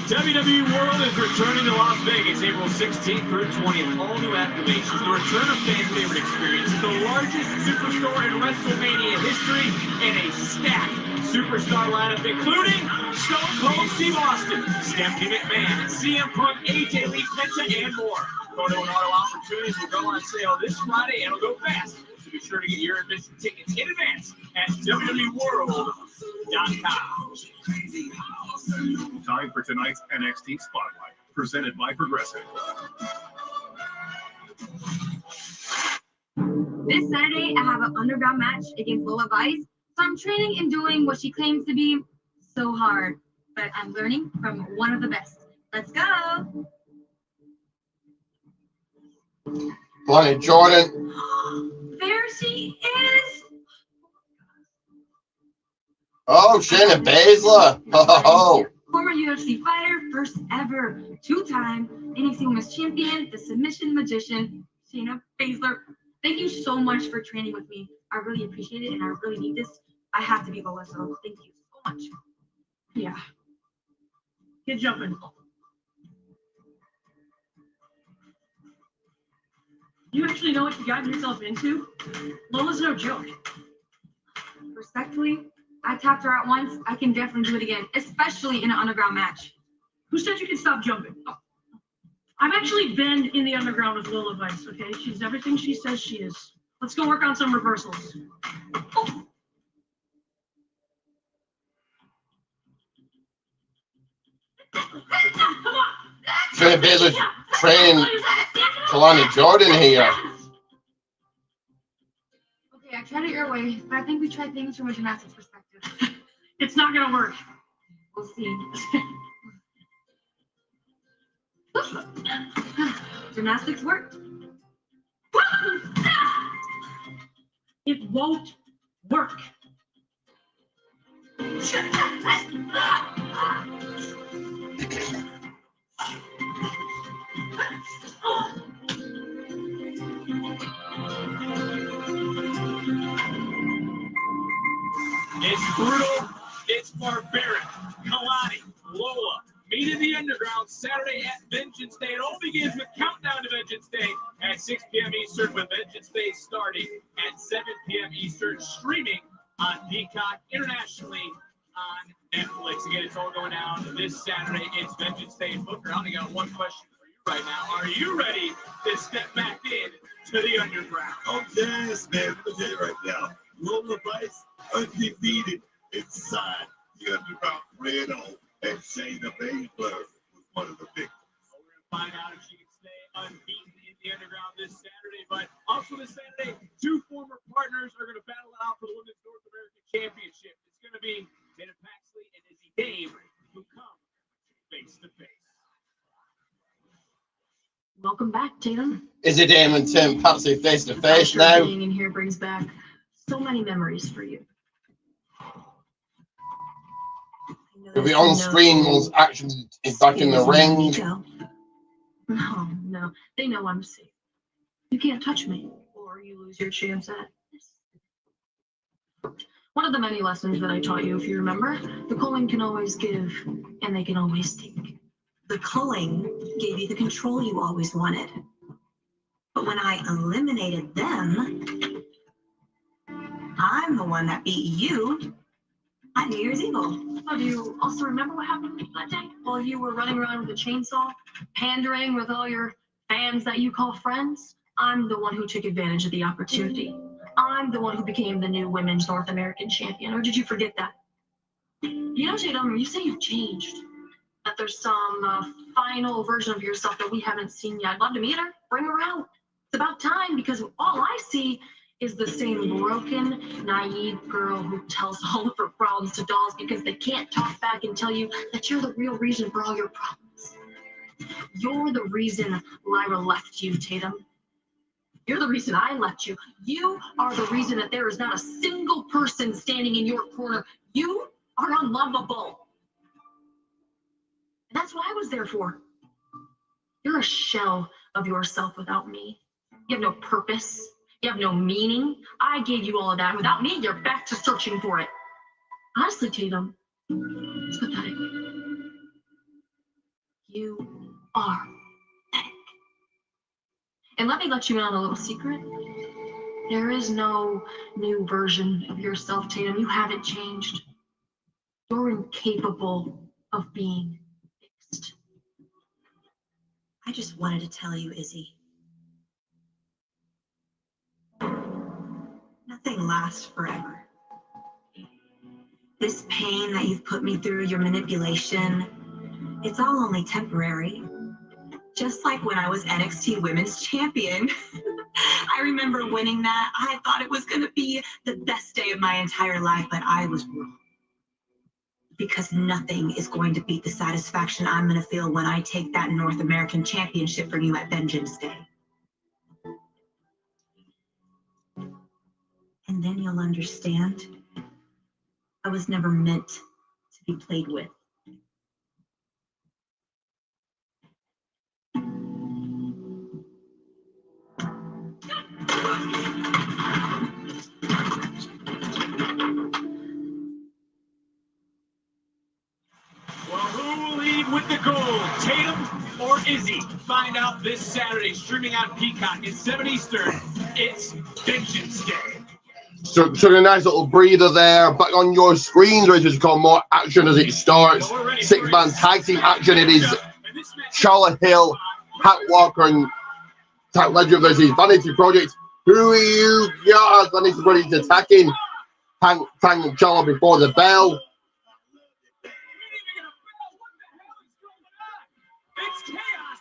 Speaker 3: WWE World is returning to Las Vegas April 16th through 20th. All new activations. The return of fan favorite experience. The largest superstore in WrestleMania history and a stacked superstar lineup, including Stone Cold Steve Austin, Stephanie McMahon, CM Punk, AJ Lee, Penta, and more. Photo and auto opportunities will go on sale this Friday and will go fast. So be sure to get your admission tickets in advance at WWEworld.com.
Speaker 4: Time for tonight's NXT Spotlight, presented by Progressive.
Speaker 6: This Saturday, I have an underground match against Lola Vice. So I'm training and doing what she claims to be so hard. But I'm learning from one of the best. Let's go.
Speaker 2: Lonnie Jordan.
Speaker 6: There she is.
Speaker 2: Oh, Shayna Baszler. Oh.
Speaker 6: Former UFC fighter, first ever two-time NXT Women's Champion, the Submission Magician, Shayna Baszler. Thank you so much for training with me. I really appreciate it, and I really need this. I have to be Lola, so thank you so much.
Speaker 5: Yeah. Get jumping. You actually know what you got yourself into? Lola's no joke.
Speaker 6: Respectfully, I tapped her out once. I can definitely do it again, especially in an underground match.
Speaker 5: Who said you can stop jumping? Oh. I've actually been in the underground with Lola Vice, okay? She's everything she says she is. Let's go work on some reversals. Oh.
Speaker 2: Shayna Baszler training Kalani Jordan here.
Speaker 6: Okay, I tried it your way, but I think we tried things from a gymnastics perspective.
Speaker 5: It's not gonna work.
Speaker 6: We'll see. Gymnastics worked.
Speaker 5: It won't work.
Speaker 3: It's brutal. It's barbaric. Kalani, Lola, meet in the underground Saturday at Vengeance Day. It all begins with Countdown to Vengeance Day at 6 p.m. Eastern, with Vengeance Day starting at 7 p.m. Eastern, streaming on Peacock internationally on Netflix. Again, it's all going down this Saturday. It's Vengeance Day. Booker, I only got one question for you right now. Are you ready to step back in to the underground?
Speaker 4: Oh, yes, man. Let me tell you right now. Roller Vice, undefeated inside the underground. Fredo and Shayna Baszler was one of the victims.
Speaker 3: We're going to find out if she can stay unbeaten in the underground this Saturday. But also this Saturday, two former partners are going to battle it out for the Women's North American Championship. It's going to be Dana Paxley and Izzy Dame who come face to face.
Speaker 11: Welcome back, Tatum.
Speaker 2: Is it Dame and Tim Patsy face to face
Speaker 11: I'm sure
Speaker 2: now?
Speaker 11: being in here brings back so many memories for you.
Speaker 2: It'll be on screen once action is back in the ring.
Speaker 11: No, they know I'm safe. You can't touch me, or you lose your chance at this. One of the many lessons that I taught you, if you remember, the culling can always give, and they can always take.
Speaker 12: The culling gave you the control you always wanted. But when I eliminated them, I'm the one that beat you at New Year's Evil.
Speaker 11: Oh, do you also remember what happened that day while you were running around with a chainsaw, pandering with all your fans that you call friends? I'm the one who took advantage of the opportunity. I'm the one who became the new Women's North American Champion. Or did you forget that? You know, Tatum, you say you've changed. That there's some final version of yourself that we haven't seen yet. I'd love to meet her. Bring her out. It's about time, because all I see is the same broken, naive girl who tells all of her problems to dolls because they can't talk back and tell you that you're the real reason for all your problems. You're the reason Lyra left you, Tatum. You're the reason I left you. You are the reason that there is not a single person standing in your corner. You are unlovable. And that's what I was there for. You're a shell of yourself without me. You have no purpose. You have no meaning. I gave you all of that. Without me, you're back to searching for it. Honestly, Tatum, it's pathetic. You are pathetic. And let me let you in on a little secret. There is no new version of yourself, Tatum. You haven't changed. You're incapable of being fixed.
Speaker 12: I just wanted to tell you, Izzy. Nothing lasts forever. This pain that you've put me through, your manipulation, it's all only temporary. Just like when I was NXT Women's Champion. I remember winning that. I thought it was going to be the best day of my entire life, but I was wrong. Because nothing is going to beat the satisfaction I'm going to feel when I take that North American Championship from you at Vengeance Day. And then you'll understand I was never meant to be played with.
Speaker 3: Well, who will lead with the gold? Tatum or Izzy? Find out this Saturday, streaming on Peacock at 7 Eastern. It's Vengeance Day.
Speaker 2: So a nice little breather there. Back on your screens, ready to call more action as it starts. Six-man tag team action. It is Charlotte Hill, Pat Walker, and Tag Legend versus Vanity Project. Who you got? Vanity Project attacking Tang and Charlotte before the bell.
Speaker 3: It's chaos.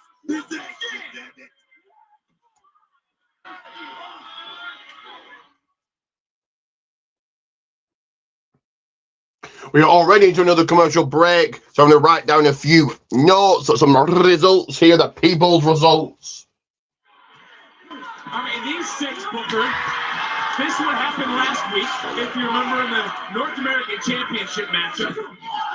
Speaker 2: We are already into another commercial break, so I'm going to write down a few notes, some results here, the people's results.
Speaker 3: All right, these six, Booker. This is what happened last week, if you remember, in the North American Championship matchup.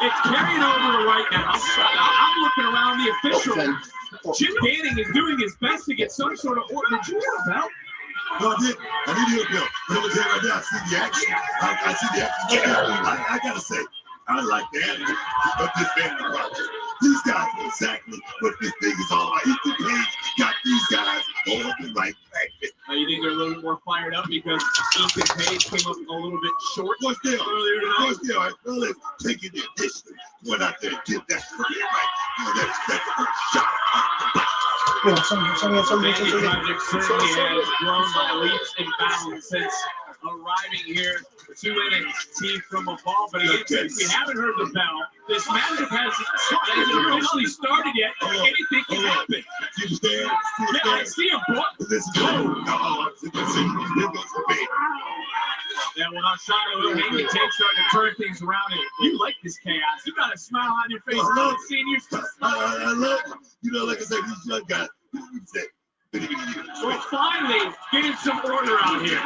Speaker 3: It's carrying over right now. I'm looking around the official. Jim Banning is doing his best to get some sort of order. Did you get a belt?
Speaker 4: No, I did. I did get a belt. But over here right now, I see the action. I see the action. I gotta say, I like the attitude of this Vanity Project. These guys know exactly what this thing is all about. Ethan Page got these guys all up in right back.
Speaker 3: You think they're a little bit more fired up because Ethan Page came up a little bit short
Speaker 4: Of course they are.
Speaker 3: earlier tonight?
Speaker 4: Of course they are. Fellas taking the initiative, going out there and get that free right. That first shot.
Speaker 3: Vandy Project certainly has grown by leaps and bounds since arriving here to NXT from afar. But again, since we haven't heard the bell, this matchup hasn't officially started yet. Anything can happen.
Speaker 4: You understand?
Speaker 3: Yeah, I see him, boy.
Speaker 4: This is
Speaker 3: Yeah, well, now Shiloh Hanky takes starting to turn things around. And you like this chaos. You got a smile on your face. I love seeing you still smiling.
Speaker 4: I love it. You know, like I said, these young guys.
Speaker 3: We're finally getting some order out here.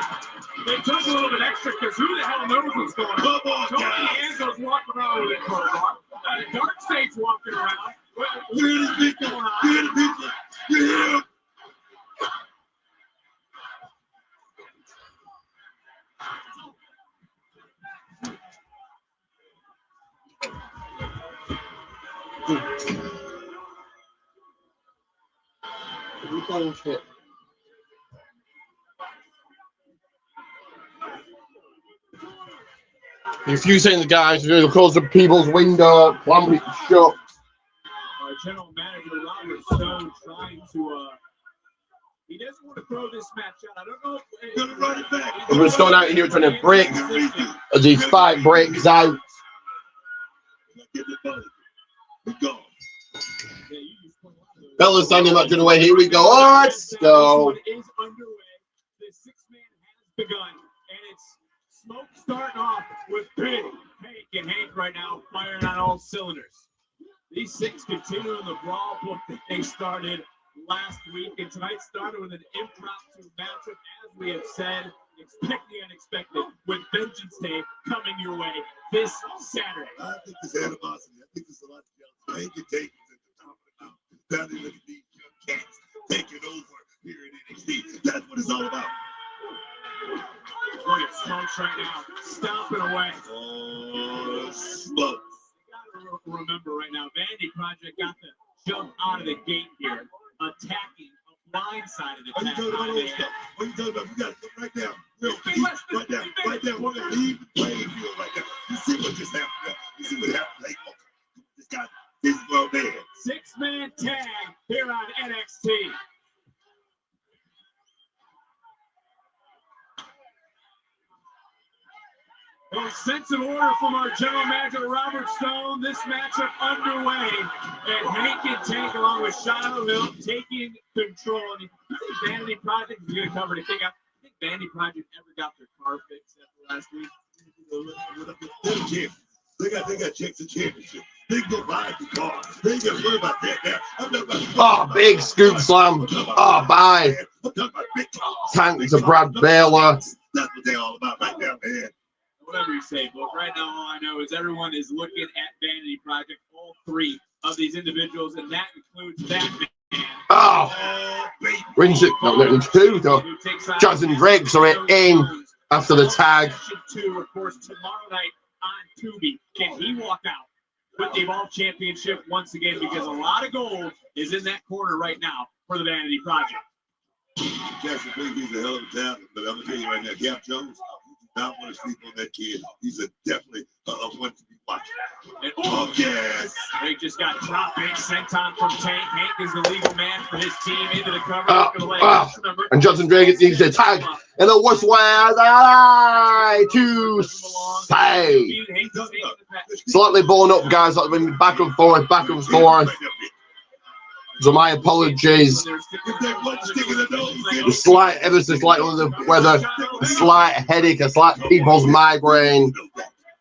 Speaker 3: They took a little bit extra because who the hell knows what's going on?
Speaker 4: Come on,
Speaker 3: Tony
Speaker 4: guys.
Speaker 3: Angel's walking around with a crowbar. Dark State's walking around.
Speaker 4: You hear the people? You hear the people? You hear them?
Speaker 2: If you saying the guys are going to close the people's window, clamp it shut.
Speaker 3: General Manager Robert Stone trying to, he doesn't want to throw this match out. I don't know if
Speaker 4: Gonna run it back.
Speaker 2: We're still out here trying to break as the fight breaks out.
Speaker 4: Get the money. We go.
Speaker 2: Fellas standing much in the way. Here we go. Let's go.
Speaker 3: This one is underway. The six-man has begun, and it's smoke starting off with Big Hank and Hank right now firing on all cylinders. These six continue in the brawl book that they started last week, and tonight started with an impromptu matchup, as we have said. Expect the unexpected with Vengeance Day coming your way this Saturday.
Speaker 4: I think this animosity. I think there's a lot of jealousy. Hank and Jake is at the top of the mountain. Down there with these young cats taking over here in NXT. That's what it's all about.
Speaker 3: Look at Smokes right now, stomping away.
Speaker 4: Oh, Smokes.
Speaker 3: You gotta remember right now, Vandy Project got the jump out of the gate here, attacking a blindsided attack.
Speaker 4: What are you talking about? What are you talking about? We got to come right down. Right down. Right down. We're going to leave the playing field right now. You see what just happened now. You see what happened. Like, this guy, this world man.
Speaker 3: Six-man tag here on NXT. A sense of order from our general manager, Robert Stone. This matchup underway. And Hank and Tank, along with Shiloh Hill, taking control. And you think Vanity Project is going to cover anything? I think Vanity Project ever got their car fixed after last week.
Speaker 4: They're champions. They got checks and championship. They can go buy the car. They ain't got to worry about that now. I'm talking about
Speaker 2: big scoop slam. Oh, bye.
Speaker 4: I'm talking about big cars.
Speaker 2: Tank to Brad Baylor.
Speaker 4: That's what they're all about right now, man.
Speaker 3: Whatever you say, but right now all I know is everyone is looking at Vanity Project, all three of these individuals, and that includes that man.
Speaker 2: Oh, rings it. No, it's two though. Jazz and Drake are in after the tag.
Speaker 3: Two, of course, tomorrow night on Tubi. Can he walk out with the Evolve Championship once again? Because a lot of gold is in that corner right now for the Vanity Project.
Speaker 4: Jackson Drake, he's a hell of a talent, but I'm gonna tell you right now, Gap Jones. Not want to sleep on that kid. He's a definitely one to be watching.
Speaker 3: And,
Speaker 4: oh, yes!
Speaker 3: Drake just got drop big sent on from Tank. Hank is the legal man for his team into the cover.
Speaker 2: And Johnson Drake needs a tag. And it was where I to say. Slightly blown up, guys. That have been back and forth, back and forth. So my apologies. The slight, ever so slight under the weather, a slight headache, a slight people's migraine.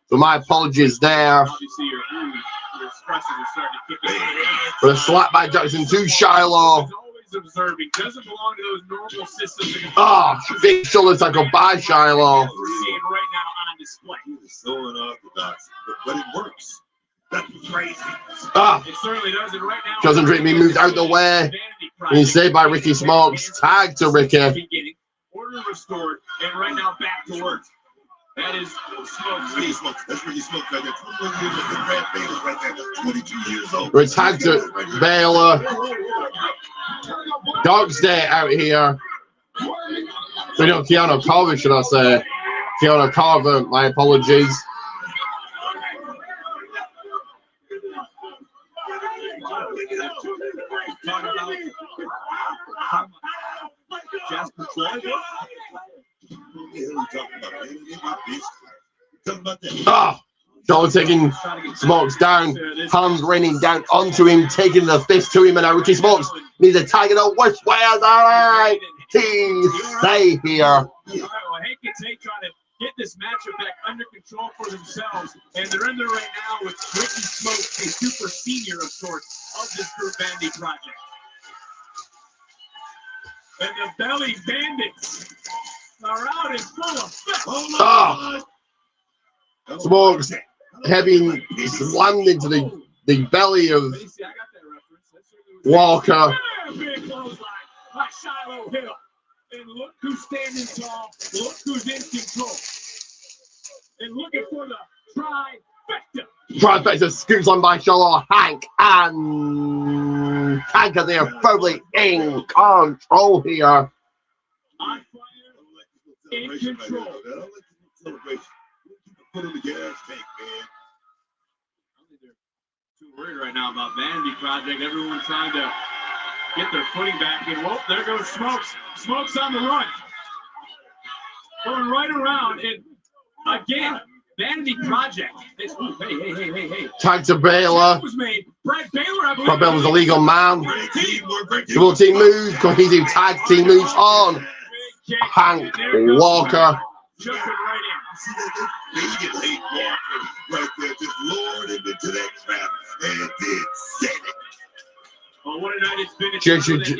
Speaker 2: So my apologies there. But a slap by Jackson to Shiloh. Oh, big shoulder tackle by Shiloh.
Speaker 4: So unorthodox, but it works. That's crazy.
Speaker 3: It certainly does. And right now,
Speaker 2: Johnson Drake being moved out the way. And he's saved by Ricky Smokes. Tag to Ricky.
Speaker 3: Order restored, and right now back to work. That is Smokes.
Speaker 4: Ricky Smokes. That's Ricky Smokes right there. 21 years old. Brad Baylor right there. 22 years old.
Speaker 2: We're tagged to Baylor. Dog's Day out here. So, you know, Keanu Carver, should I say? Keanu Carver, my apologies.
Speaker 3: Jasper Troy.
Speaker 2: Oh, Joel taking Smokes down, hands raining down onto him, taking the fist to him, and now Ricky Smokes needs a tag in the worst way. All right, team, stay here.
Speaker 3: All right, well, Hank and Tate trying to get this matchup back under control for themselves, and they're in there right now with Ricky Smokes, a super senior of sorts of this group Bandy project. And the Belly Bandits are out in full effect.
Speaker 2: Oh. Smokes having slammed into the belly of Walker.
Speaker 3: Big clothesline by Shiloh Hill. And look who's standing tall. Look who's in control. And looking for the trifecta.
Speaker 2: Trifecta scoops on by Charlotte Hank, and Hank are there firmly in control here.
Speaker 3: On fire, in control.
Speaker 4: Celebration. Put on the gas tank, man.
Speaker 3: I don't think they're too worried right now about Vanity Project. Everyone trying to get their footing back. And whoa, there goes Smokes. Smokes on the run. Going right around. And again, Vanity Project. It's, ooh, hey.
Speaker 2: Tag to Baylor.
Speaker 3: Was made. Brad Baylor, I believe.
Speaker 2: Brad Baylor's a legal man. Double team moves, cohesive tag team moves on. Hank Walker.
Speaker 3: Jumping right in.
Speaker 4: They get late Walker right there, just lured him into that trap and did set it.
Speaker 3: Well, what a night it's been.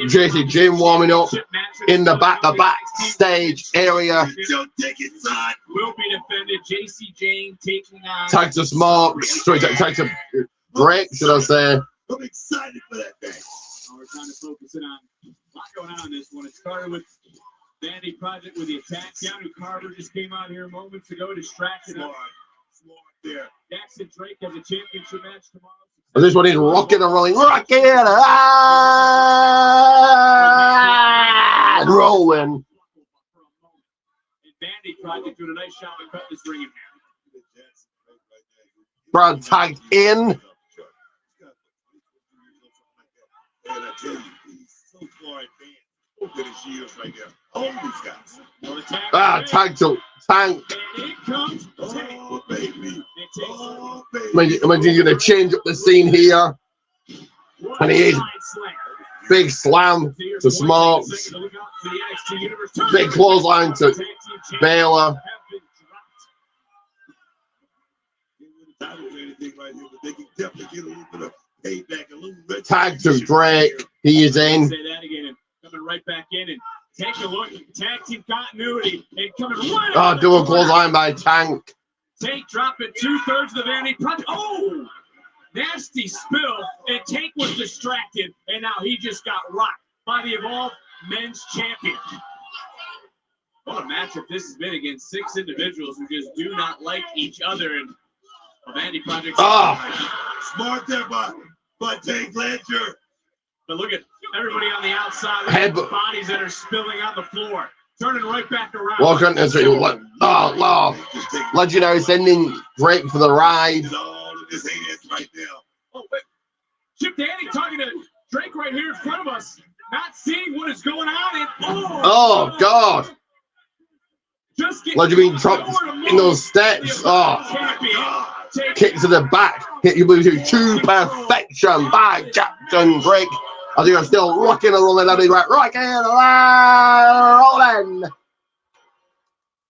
Speaker 2: JC Jim warming up in the backstage area.
Speaker 4: Don't take it, son.
Speaker 3: Will be defended. JC Jane taking on.
Speaker 2: Tag to Smokes. Sorry, tag to Drake, should I say.
Speaker 4: I'm excited for that match.
Speaker 3: We're trying to focus in on a lot going on in this one. It started with Vanity Project with the attack. Keanu Carver just came out here moments ago, distracted.
Speaker 4: Smart there.
Speaker 3: Jackson Drake has a championship match tomorrow.
Speaker 2: And this one is rocking and rolling. Rocking and rolling.
Speaker 3: And Vanity Project doing a nice job to cut this ring in half.
Speaker 2: Brad tagged in.
Speaker 4: And I tell you, he's so far advanced. Look at his years right there. All these guys.
Speaker 2: Tag to Tank.
Speaker 3: And it comes.
Speaker 4: Oh, baby. Oh, baby.
Speaker 2: Imagine you're going to change up the scene here. And he is. Big slam to Smokes. Big clothesline to Baylor. Tag to Drake. He is in.
Speaker 3: Say that again. Coming right back in and take a look. Tag team continuity and coming right.
Speaker 2: Oh, double clothesline by Tank.
Speaker 3: Tank dropping 2/3 of the Vanity Project. Oh, nasty spill. And Tank was distracted, and now he just got rocked by the Evolved Men's Champion. What a matchup this has been against 6 individuals who just do not like each other. And the Vanity Project.
Speaker 2: Oh,
Speaker 4: smart there by Tank Ledger.
Speaker 3: But look at everybody on the outside. Bodies that are spilling on the floor. Turning right back around.
Speaker 2: Welcome to Legendary sending Drake for the ride.
Speaker 4: All of this hands right now.
Speaker 3: Oh, wait. Chip Danny talking to Drake right here in front of us. Not seeing what is going on. And,
Speaker 2: oh God. Legendary dropped in those steps. Oh. Kick to the back. Hit you with to perfection by Jackson Drake. I think I'm still rocking and rolling. Rocking and rolling.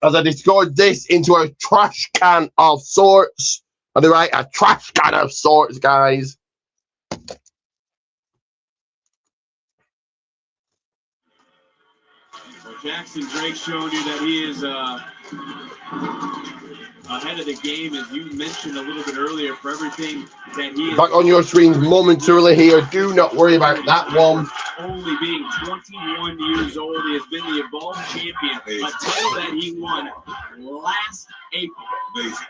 Speaker 2: As I discard this into a trash can of sorts. Are they right? A trash can of sorts, guys.
Speaker 3: Jackson Drake showing you that he is ahead of the game, as you mentioned a little bit earlier, for everything that he is.
Speaker 2: Back on your screens momentarily here. Do not worry about that one.
Speaker 3: Only being 21 years old, he has been the Evolve champion, a title that he won last April.
Speaker 4: Amazing.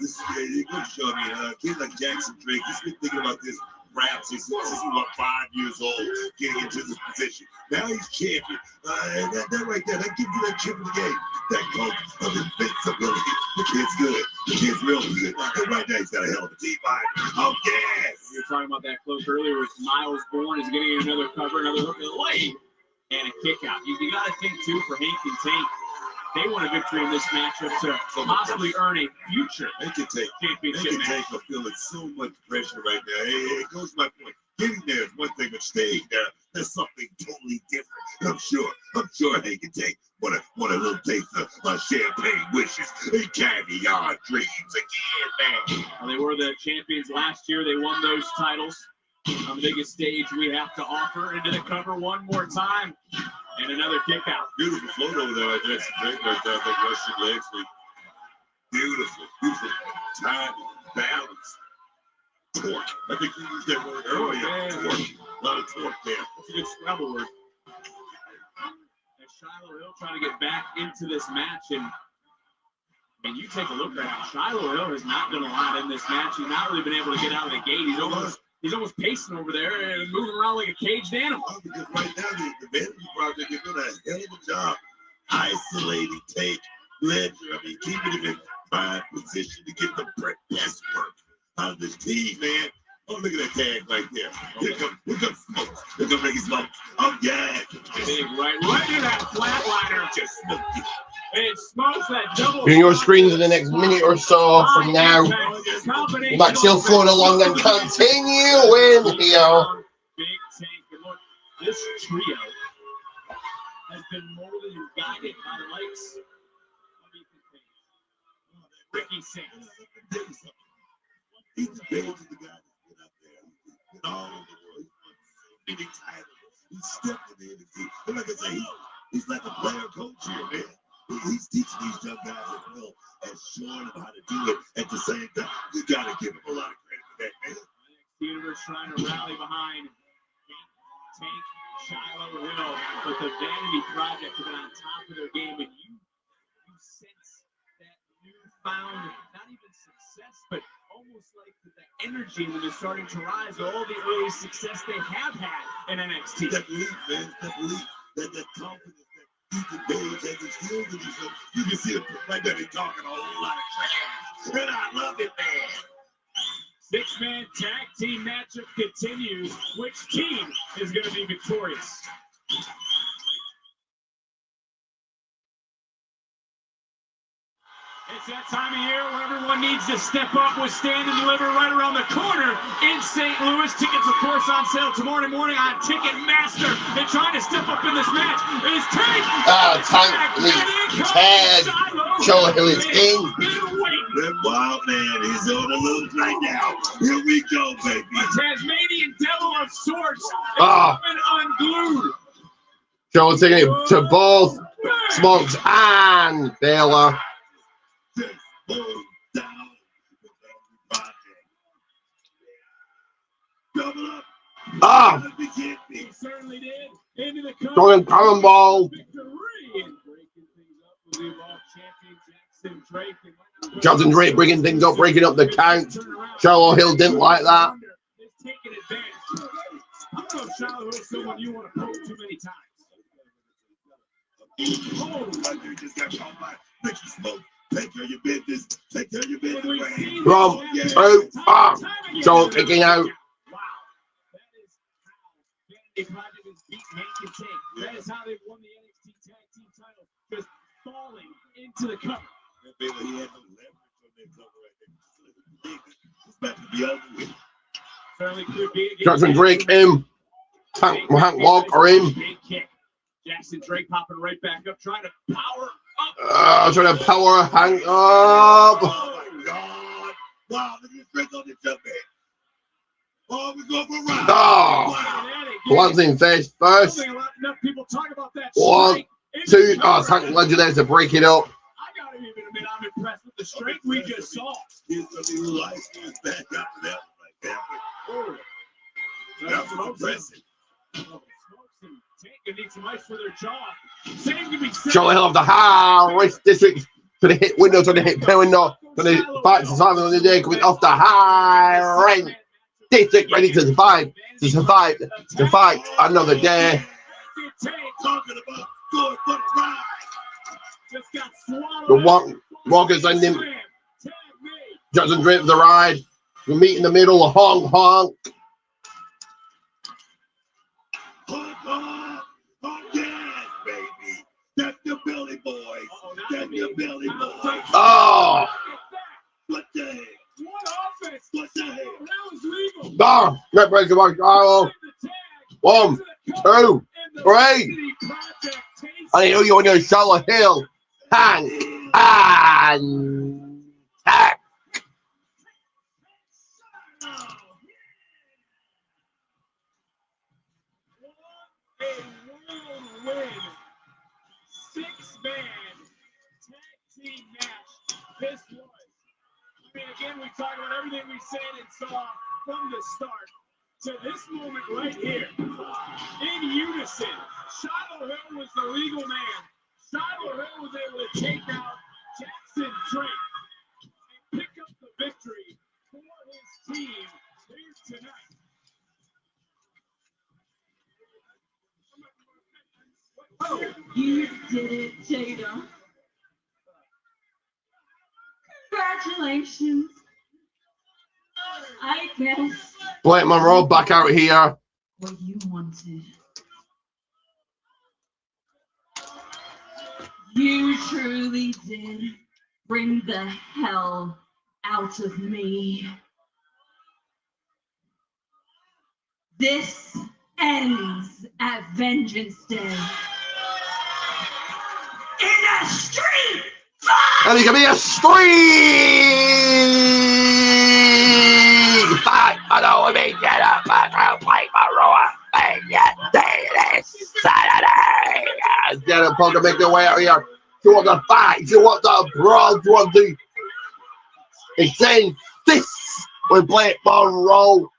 Speaker 4: This is a good show. I mean, a kid like Jackson Drake, he's been thinking about this perhaps since he was about 5 years old, getting into this position. Now he's champion. And that right there, that gives you that chip in the game, that coach of invincibility. The kid's good. The kid's real good. And right now he's got a hell of a team behind him. Oh, yes.
Speaker 3: We were talking about that close earlier with Miles Bourne is getting another cover, another hook of the leg, and a kick out. You got to think, too, for Hank and Tank. They want a victory in this matchup to possibly earn a future championship match.
Speaker 4: They can take a feeling so much pressure right now. It goes to my point. Getting there is one thing, but staying there, there's something totally different. I'm sure they can take what a little taste of champagne wishes and caviar dreams again, man.
Speaker 3: Well, they were the champions last year. They won those titles on the biggest stage we have to offer. Into the cover one more time. And another kick out.
Speaker 4: Beautiful float over there. Jackson Drake right there. That Russian leg sweep. Beautiful. Time, balance, torque. I think you used that word earlier. Torque. A lot of torque there.
Speaker 3: That's a good Scrabble word. And Shiloh Hill trying to get back into this match. And you take a look right now. Shiloh Hill has not done a lot in this match. He's not really been able to get out of the gate. He's almost pacing over there and moving around like a caged animal.
Speaker 4: Oh, because right now, the Vanity Project is doing a hell of a job isolating Tate, Ledger. I mean, keeping him in prime position to get the best work out of this team, man. Oh, look at that tag right there. Here comes Smokes. Here comes Ricky Smokes. Oh, yeah.
Speaker 3: Big right into that flatliner.
Speaker 4: Just smoked it.
Speaker 3: And Smokes that double.
Speaker 2: In your screens in the next minute or so from now. Maxill flowing along and continuing here.
Speaker 3: Big Tank. And look, this trio has been molded and guided by the likes of Ricky Sings.
Speaker 4: He's the best of the guy that's been out there. He's been all over the world. He's won so many titles. He's stepped in the industry. And like I say, he's like a player coach here, man. He's teaching these young guys as well as showing them how to do it at the same time. You got to give him a lot of credit for that, man.
Speaker 3: The Universe trying to rally behind Tank, Shiloh Hill, but the Vanity Project have been on top of their game, and you sense that newfound, not even success, but almost like the energy that is starting to rise, all the early success they have had in NXT.
Speaker 4: That belief, man, that belief, that confidence. Ethan Page has his heels in himself. You can see him right there. They're talking a whole lot of trash. And I love it, man.
Speaker 3: Six-man tag team matchup continues. Which team is going to be victorious? It's that time of year where everyone needs to step up with Stand and Deliver right around the corner in St. Louis. Tickets, of course, on sale tomorrow morning on Ticketmaster. And trying to step up in this match is Tank.
Speaker 2: Tank lead tag. Show who is king.
Speaker 4: That wild man is on the loose right now. Here we go, baby.
Speaker 3: A Tasmanian devil of sorts has been unglued.
Speaker 2: Show taking it to both Smokes and Baylor.
Speaker 3: He certainly did. Into the
Speaker 2: Going cannonball. Jackson Drake bringing things up, breaking up the count. Shiloh Hill didn't like that.
Speaker 3: Taking advantage. I don't know if Shiloh Hill's someone you want to poke too many times.
Speaker 4: Oh, you just got caught by Ricky Smoke. Take care of your business. Take care of your business.
Speaker 2: From 2 up. So kicking out.
Speaker 3: Wow. That is how Vanity Project has beat Hank and Tank. That is how they won the NXT Tag Team title. Just falling into the cover.
Speaker 4: He had no leverage on that cover right there. It's about to be over with.
Speaker 3: Certainly could be.
Speaker 2: Jackson Drake in. Hank Walker in.
Speaker 3: Big kick. Jackson Drake popping right back up, trying to power up.
Speaker 2: Trying to power Hank up.
Speaker 4: Oh my God. Wow, look at Drake on the jump in. Oh, we're going for a ride.
Speaker 2: Wow. Blunt's in face first.
Speaker 3: Enough people talk about that.
Speaker 2: One, two. Oh, Tank Legend there to break it up.
Speaker 3: I gotta even admit, I'm impressed with the strength we just saw.
Speaker 4: Here's something who likes his back up to that like that.
Speaker 3: Oh,
Speaker 4: That was impressive.
Speaker 3: Tank needs some ice for their jaw. Same can be said.
Speaker 2: Charlie Hill of the high risk district to the hit window, to the hit pin window, to the fight to Simon on the day coming off the high rank district, ready to survive another day.
Speaker 4: Talking about 4 foot ride.
Speaker 3: Just got swallowed.
Speaker 2: The Walker's ending. Johnson drapes the ride. We meet in the middle. Honk honk.
Speaker 4: Honk, honk, honk, yes, baby. That's the Billy Boys. That's the Billy Boys.
Speaker 2: Oh.
Speaker 4: What the hell?
Speaker 3: What offense?
Speaker 4: What the hell?
Speaker 3: That was legal.
Speaker 2: Oh, net breaker by Kyle. 1, 2, 3. I hear you on your Charlotte Hill. Hang and tag.
Speaker 3: A whirlwind 6-man tag team match. This was. I mean, again, we talk about everything we said and saw from the start to this moment right here. In unison, Shiloh Hill was the legal man. Shiloh Hill was able to take out Jackson Drake and pick up the victory for his team here tonight.
Speaker 5: You did it, Jada. Congratulations. I guess
Speaker 2: Blake Monroe back out here.
Speaker 5: what you wanted. You truly did bring the hell out of me. This ends at Vengeance Day. In a street fight!
Speaker 2: And it can be a street fight. I know we may get up and play Monroe. And yet, this Saturday. Get a poker, make their way out here. You want the fight? You want the brawl? You want the insane fists with Blake Monroe?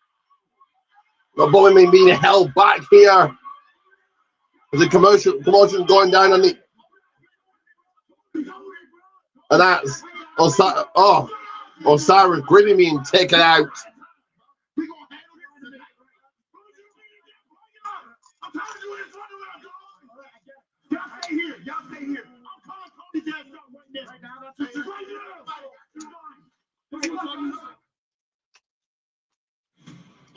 Speaker 2: The boy may being held back here. There's a commotion going down on the. And that's Osiris Gritty being taken out.
Speaker 3: Y'all stay here. Y'all stay here. I'm calling Cody's ass out right now.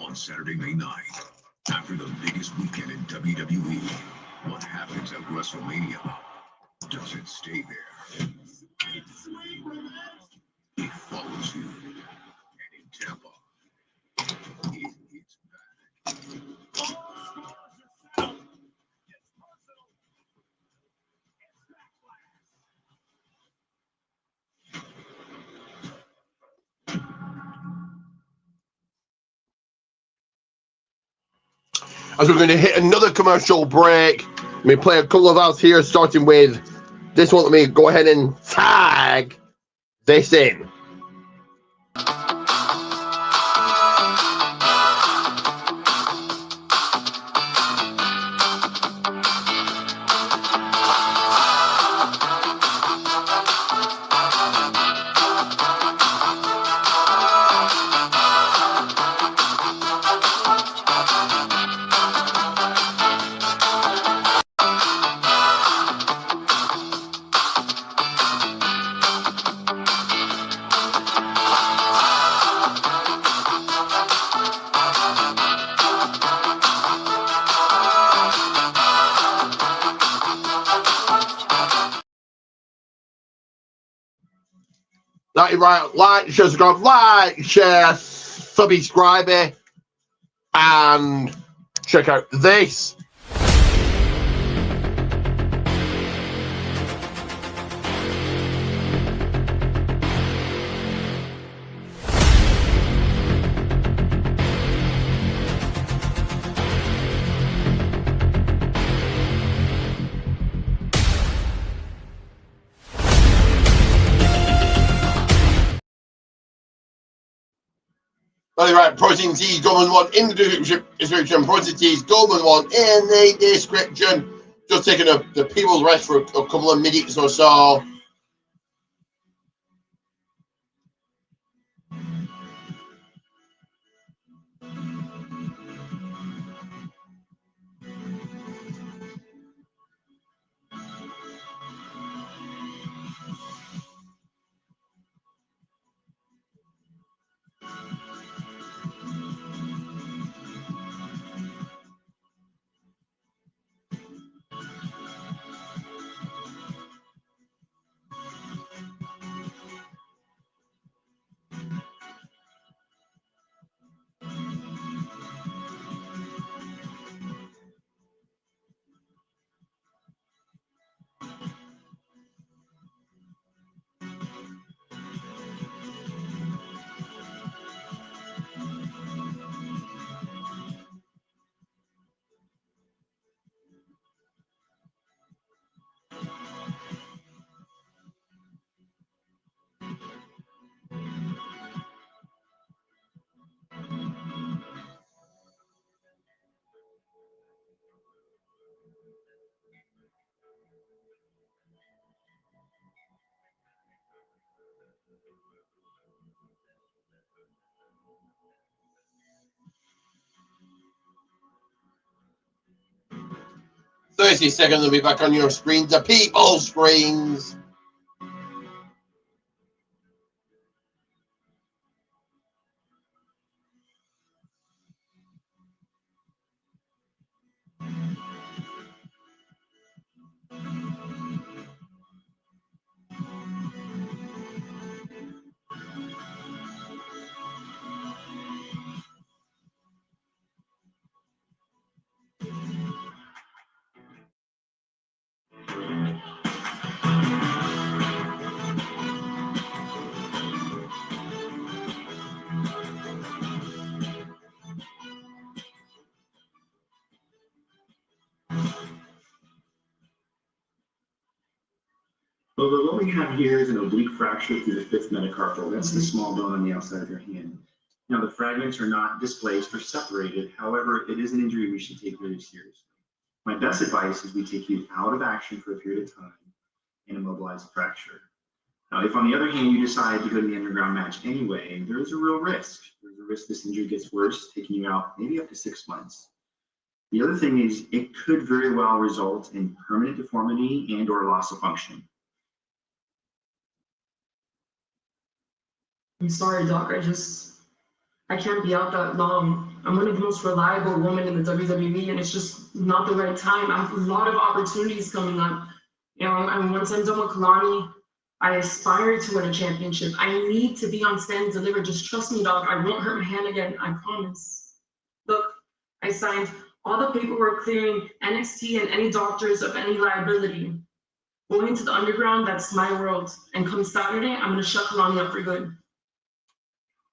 Speaker 13: On Saturday, May 9th, after the biggest weekend in WWE, what happens at WrestleMania doesn't stay there. It follows you. And in Tampa, it hits back.
Speaker 2: As we're going to hit another commercial break, let me play a couple of outs here, starting with this one. Let me go ahead and tag this in. That right, like, share, subscribe, like, share, subscribe, and check out this. Right, protein T's, Goldman 1 in the description, protein T's, Goldman 1 in the description. Just taking the people's rest for a couple of minutes or so. Seconds will be back on your screens, the people's screens.
Speaker 9: Well, what we have here is an oblique fracture through the fifth metacarpal. That's the small bone on the outside of your hand. Now, the fragments are not displaced or separated. However, it is an injury we should take very seriously. My best advice is we take you out of action for a period of time and immobilize the fracture. Now, if on the other hand you decide to go to the underground match anyway, there is a real risk. There's a risk this injury gets worse, taking you out maybe up to 6 months. The other thing is it could very well result in permanent deformity and or loss of function.
Speaker 14: I'm sorry, Doc. I can't be out that long. I'm one of the most reliable women in the WWE, and it's just not the right time. I have a lot of opportunities coming up. You know, and once I'm done with Kalani, I aspire to win a championship. I need to be on Stand and Deliver. Just trust me, Doc. I won't hurt my hand again. I promise. Look, I signed all the paperwork clearing NXT and any doctors of any liability. Going into the underground, that's my world. And come Saturday, I'm going to shut Kalani up for good.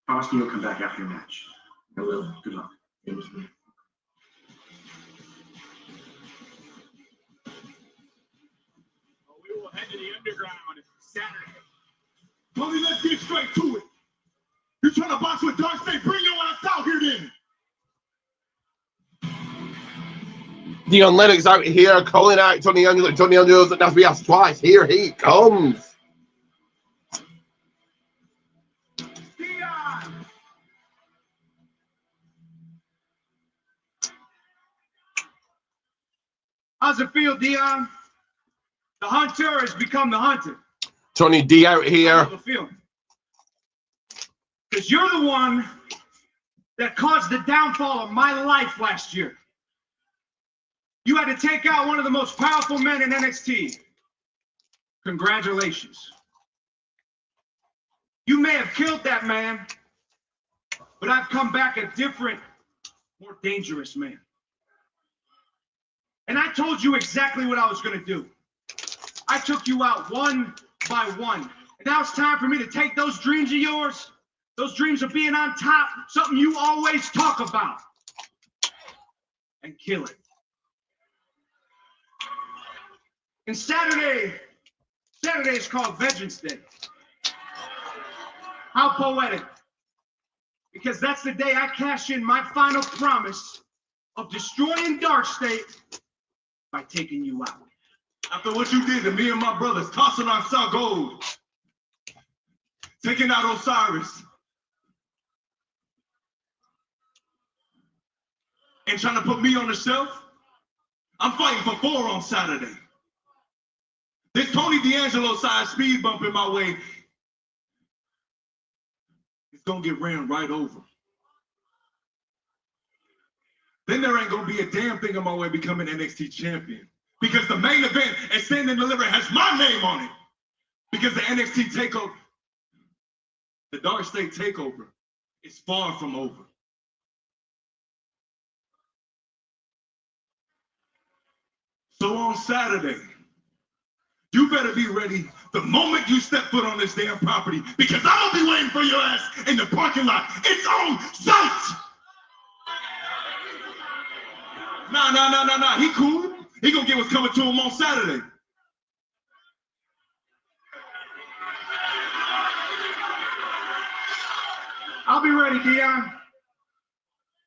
Speaker 9: Promise me you'll come back after your match.
Speaker 14: I will.
Speaker 9: Good luck.
Speaker 14: Thank you.
Speaker 3: We will head to the underground Saturday. Tony, let's get straight to it. You're trying to box with Darcy? Bring your ass out here then.
Speaker 2: Dion Lennox out here calling out Tony Angelo. Tony Angelo doesn't have to be asked twice. Here he comes.
Speaker 3: How's it feel, Dion? The hunter has become the hunted.
Speaker 2: Tony D out here.
Speaker 3: Because you're the one that caused the downfall of my life last year. You had to take out one of the most powerful men in NXT. Congratulations. You may have killed that man, but I've come back a different, more dangerous man. And I told you exactly what I was going to do. I took you out one by one. And now it's time for me to take those dreams of yours, those dreams of being on top, something you always talk about, and kill it. And Saturday is called Vengeance Day. How poetic. because that's the day I cash in my final promise of destroying Dark State by taking you out.
Speaker 4: After what you did to me and my brothers, tossing our gold, taking out Osiris, and trying to put me on the shelf, I'm fighting for 4 on Saturday. This Tony D'Angelo side speed bump in my way, it's gonna get ran right over. Then there ain't gonna be a damn thing in my way becoming NXT champion. Because the main event and Stand and Deliver has my name on it. Because the NXT takeover, the Dark State takeover, is far from over. So on Saturday, you better be ready the moment you step foot on this damn property, because I'm gonna be waiting for your ass in the parking lot. It's on site. Nah. He cool. He gonna get what's coming to him on Saturday.
Speaker 3: I'll be ready, Dion.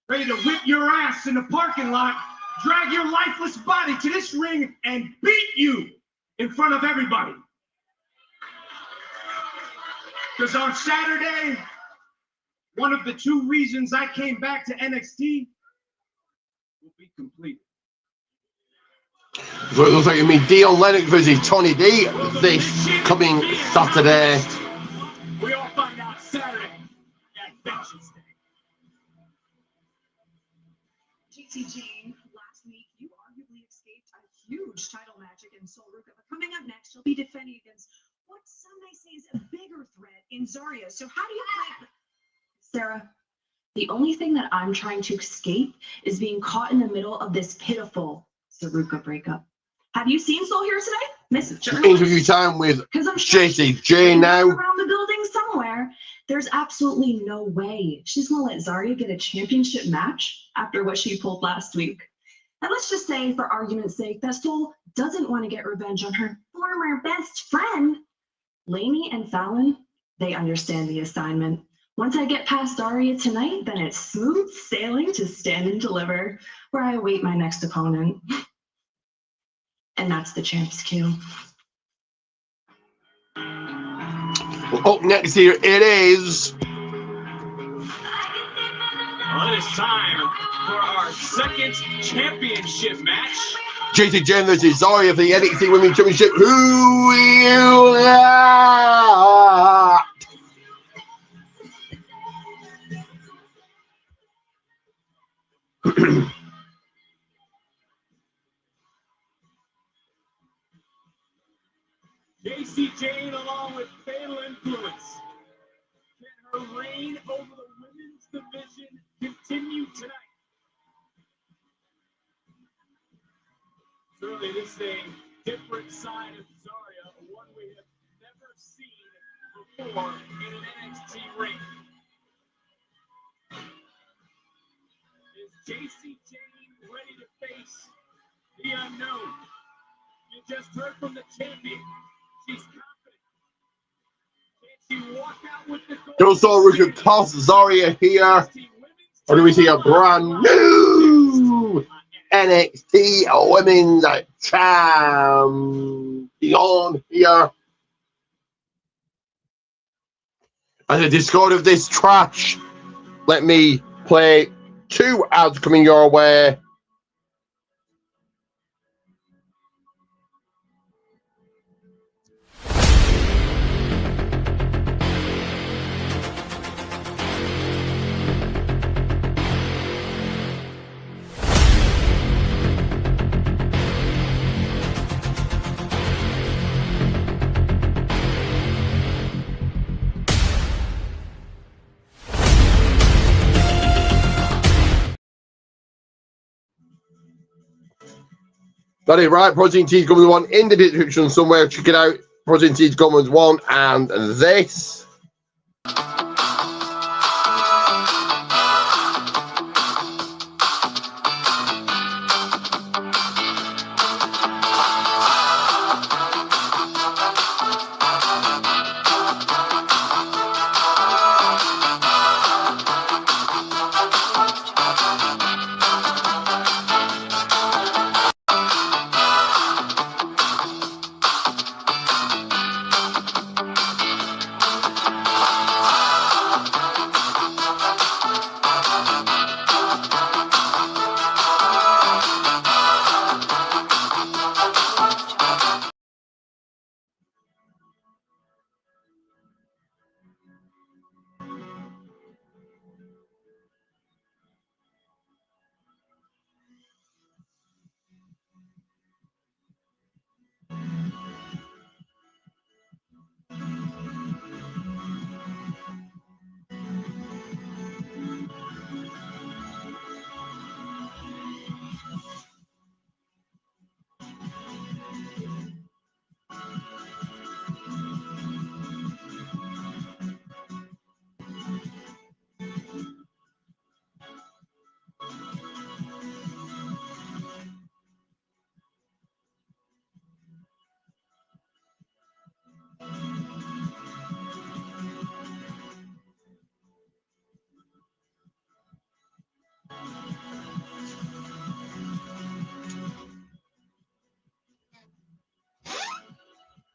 Speaker 3: Ready to whip your ass in the parking lot, drag your lifeless body to this ring, and beat you in front of everybody. Because on Saturday, one of the 2 reasons I came back to NXT will be complete.
Speaker 2: So it looks like you mean Dion Lennox versus Tony D this coming Saturday.
Speaker 3: We all find out Saturday at Vengeance Day.
Speaker 15: JC Jane, last week you arguably escaped a huge title match against Sol Ruca, but coming up next, you'll be defending against what some may say is a bigger threat in Zarya. So how do you plan?
Speaker 11: Sarah, the only thing that I'm trying to escape is being caught in the middle of this pitiful Saruka breakup. Have you seen Soul here today, Miss Journalist?
Speaker 2: Interview time with JC Jane now.
Speaker 11: Around the building somewhere. There's absolutely no way she's gonna let Zarya get a championship match after what she pulled last week. And let's just say, for argument's sake, that Soul doesn't want to get revenge on her former best friend. Lainey and Fallon, they understand the assignment. Once I get past Zarya tonight, then it's smooth sailing to Stand and Deliver, where I await my next opponent. And that's the Champ's Queue.
Speaker 2: Well, up next here it is.
Speaker 3: Well, it is time for our second championship match.
Speaker 2: JC Jane versus Zarya for the NXT Women's Championship. Who will that?
Speaker 3: JC Jane, along with Fatal Influence. Can her reign over the women's division continue tonight? Surely this is a different side of Zarya, one we have never seen before in an NXT ring. Is JC Jane ready to face the unknown? You just heard from the champion. She's confident. Can she walk out with the gold?
Speaker 2: Don't saw Ruka toss Zarya here. Or do we see a brand new NXT Women's Champion here? As a discord of this trash, let me play 2 ads coming your way. That is right. Protein Teas Gummins 1 in the description somewhere. Check it out. Protein Teas Gummins 1 and this.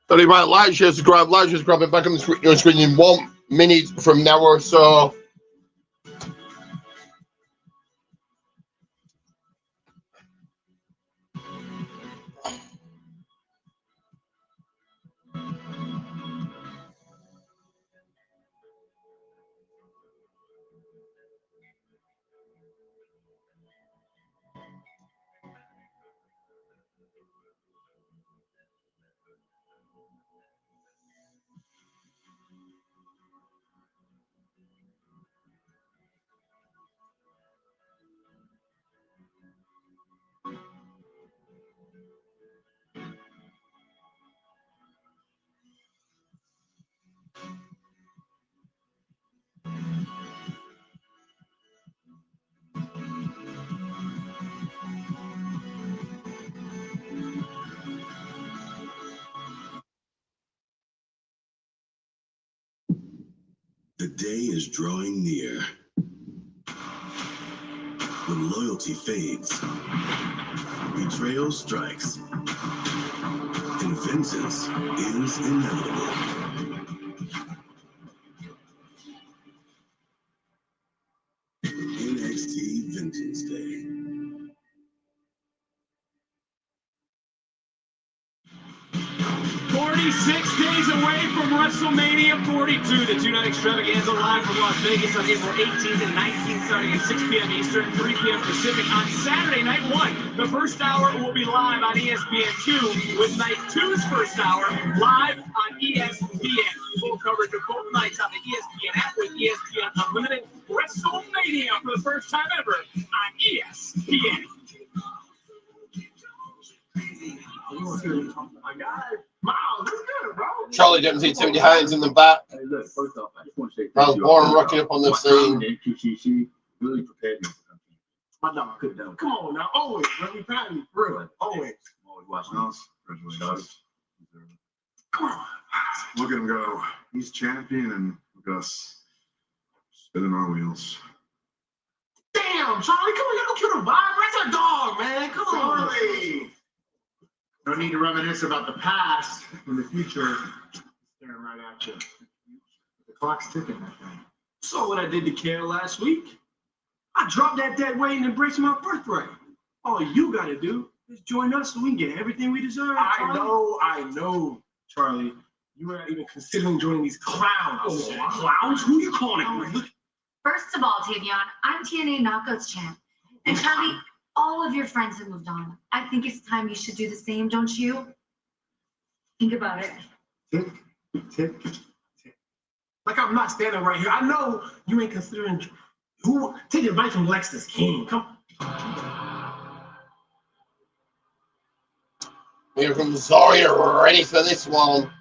Speaker 2: Sorry, right, like, share, subscribe, it back on the screen in 1 minute from now or so.
Speaker 13: The day is drawing near. When loyalty fades, betrayal strikes, and vengeance is inevitable. NXT Vengeance Day.
Speaker 3: 46 days away from WrestleMania 42, the two-night extravaganza live from Las Vegas on April 18th and 19th, starting at 6 p.m. Eastern, 3 p.m. Pacific. On Saturday, night one, the first hour will be live on ESPN2, with night two's first hour live on ESPN. Full coverage of both nights on the ESPN app with ESPN Unlimited. WrestleMania for the first time ever on ESPN. My guy. Wow, that's good, bro.
Speaker 2: Charlie Dempsey, Timothy Hines in the back.
Speaker 10: Hey, look, first off, I just want to say
Speaker 2: How's Warren rocking up on the scene?
Speaker 10: NQCC really prepared me for something.
Speaker 3: My dog could have done. Come on now, always. Let me proud of you, for real. Always.
Speaker 10: I'm always watching us. Congratulations.
Speaker 3: Come on.
Speaker 9: Look at him go. He's champion, and look at us spinning our wheels.
Speaker 3: Damn, Charlie, come on, you don't kill the vibe. That's our dog, man. Come on.
Speaker 9: Charlie! No need to reminisce about the past when the future is staring right at you. The clock's ticking, that thing.
Speaker 3: Saw what I did to Kale last week. I dropped that dead weight and embraced my birthright. All you gotta do is join us so we can get everything we deserve. I know, Charlie. You were not even considering joining these clowns. Oh, clowns? Who you calling?
Speaker 16: First of all, Tavion, I'm TNA Knockouts champ. And Charlie, all of your friends have moved on. I think it's time you should do the same, don't you? Think about it.
Speaker 3: Tick, tick, tick. Like I'm not standing right here. I know you ain't considering who. Take advice from Lexus King. Come.
Speaker 2: Here comes Zarya, ready for this one.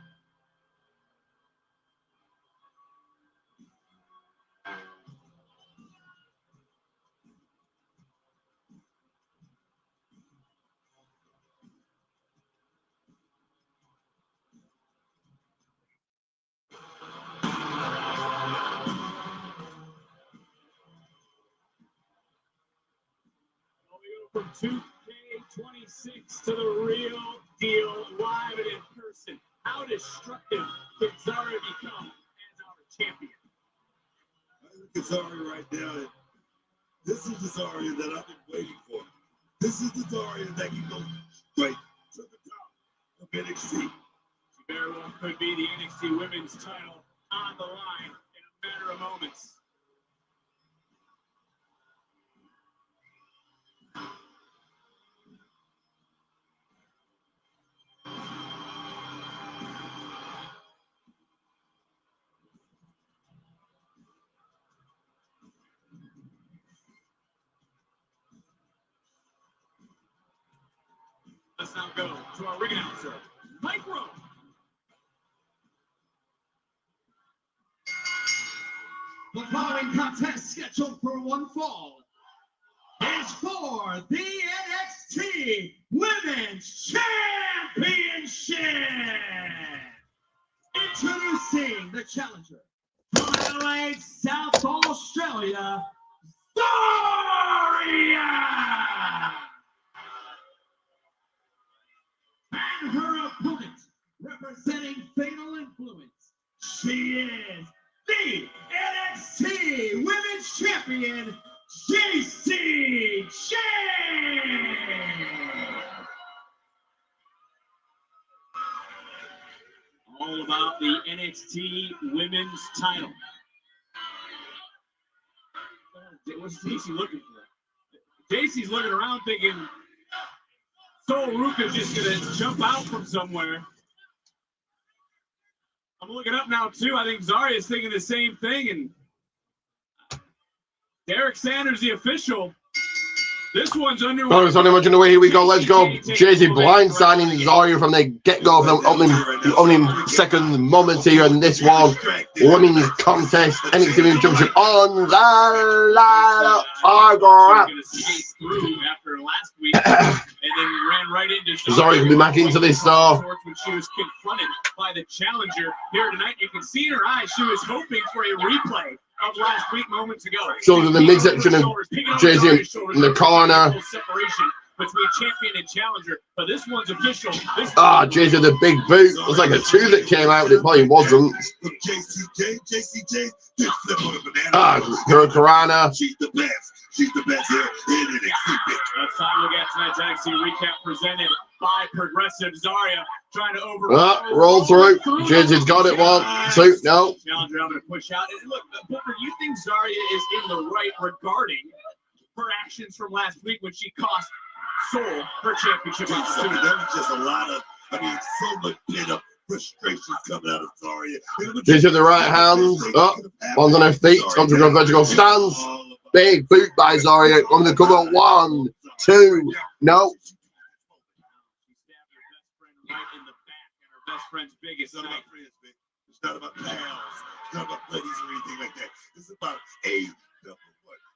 Speaker 3: From 2K26 to the real deal, live and in person. How destructive can Zarya become as our champion?
Speaker 4: I look at Zarya right now. This is the Zarya that I've been waiting for. This is the Zarya that can go straight to the top of NXT.
Speaker 3: She very well could be the NXT Women's title on the line in a matter of moments. Let's now go to our ring announcer, Mike Rowe.
Speaker 17: The following contest scheduled for one fall is for the NXT Women's Championship. Introducing the challenger from Adelaide, South Australia, Zarya! representing Fatal Influence, she is the NXT Women's Champion, JC Jane. All about the NXT Women's title. What's JC looking for? JC's looking around thinking Sol Ruka's just gonna jump out from somewhere. I'm looking up now too. I think Zaria's thinking the same thing, and Derek Sanders, the official. This one's underway.
Speaker 2: Oh, it's only much in the way. Here we go. Let's go. Jay-Z blindsiding Zaria from the get-go of the opening second moments here in this one. Women's contest. NXT Women's Championship on the line.
Speaker 3: After last week, and then ran right into
Speaker 2: Zaria can be back into this, though.
Speaker 3: When she was confronted by the challenger here tonight, you can see in her eyes she was hoping for a replay of last week moments ago.
Speaker 2: Shows in the midsection of Jay-Z in the corner.
Speaker 3: Separation between champion and challenger, but this one's official.
Speaker 2: Jay-Z the big boot. It was like a 2 that came out, but it probably wasn't. Hurricanrana.
Speaker 4: She's the best. She's the best here in NXT.
Speaker 3: That's time we got tonight's NXT recap presented by Progressive. Zaria trying to over.
Speaker 2: Roll through. Jay-Z's got it. 1, 2, no.
Speaker 3: Challenger having to push out. And look, Booker, you think Zaria is in the right regarding her actions from last week when she cost Sol her championship?
Speaker 4: That was just a lot of, so much pent up frustrations coming out of Zaria.
Speaker 2: Into the right hand. One's on her feet. Onto the vertical stance. Big boot by Zaria. On the cover. 1, 2. No.
Speaker 3: Best friend's biggest.
Speaker 4: It's not about friends, man. It's not about pals. It's not about buddies or anything like that. It's about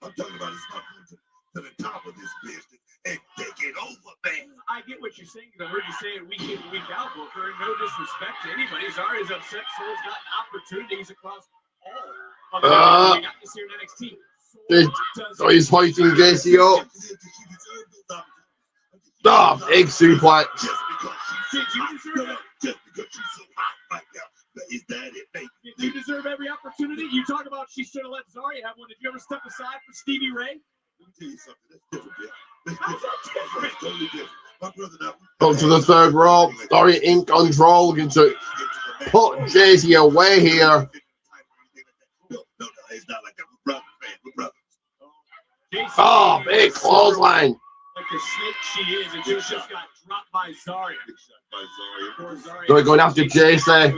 Speaker 4: I'm talking about it's about going to the top of this business and taking over, man.
Speaker 3: I get what you're saying. I heard you say it week in and week out, Booker. No disrespect to anybody. Zaria's upset. Sol's gotten opportunities across all of the we got this here in NXT.
Speaker 2: So he's fighting JC up. Big suplex.
Speaker 3: Did you deserve it?
Speaker 4: Just because she's so hot right now. Is that it, baby?
Speaker 3: Did you deserve every opportunity? You talk about she should have let Zaria have one. Did you ever step aside for Stevie Ray?
Speaker 4: Let me tell you something. That's different, man. That's different. That's totally different. My brother now.
Speaker 2: Up to the third row. Zaria in control. Looking to put JC away here.
Speaker 4: No, it's not like that. We're brothers, man. We're brothers.
Speaker 2: Oh, big clothesline.
Speaker 3: Like the snake she is, and she just got dropped by Zaria.
Speaker 2: Zaria going after JC.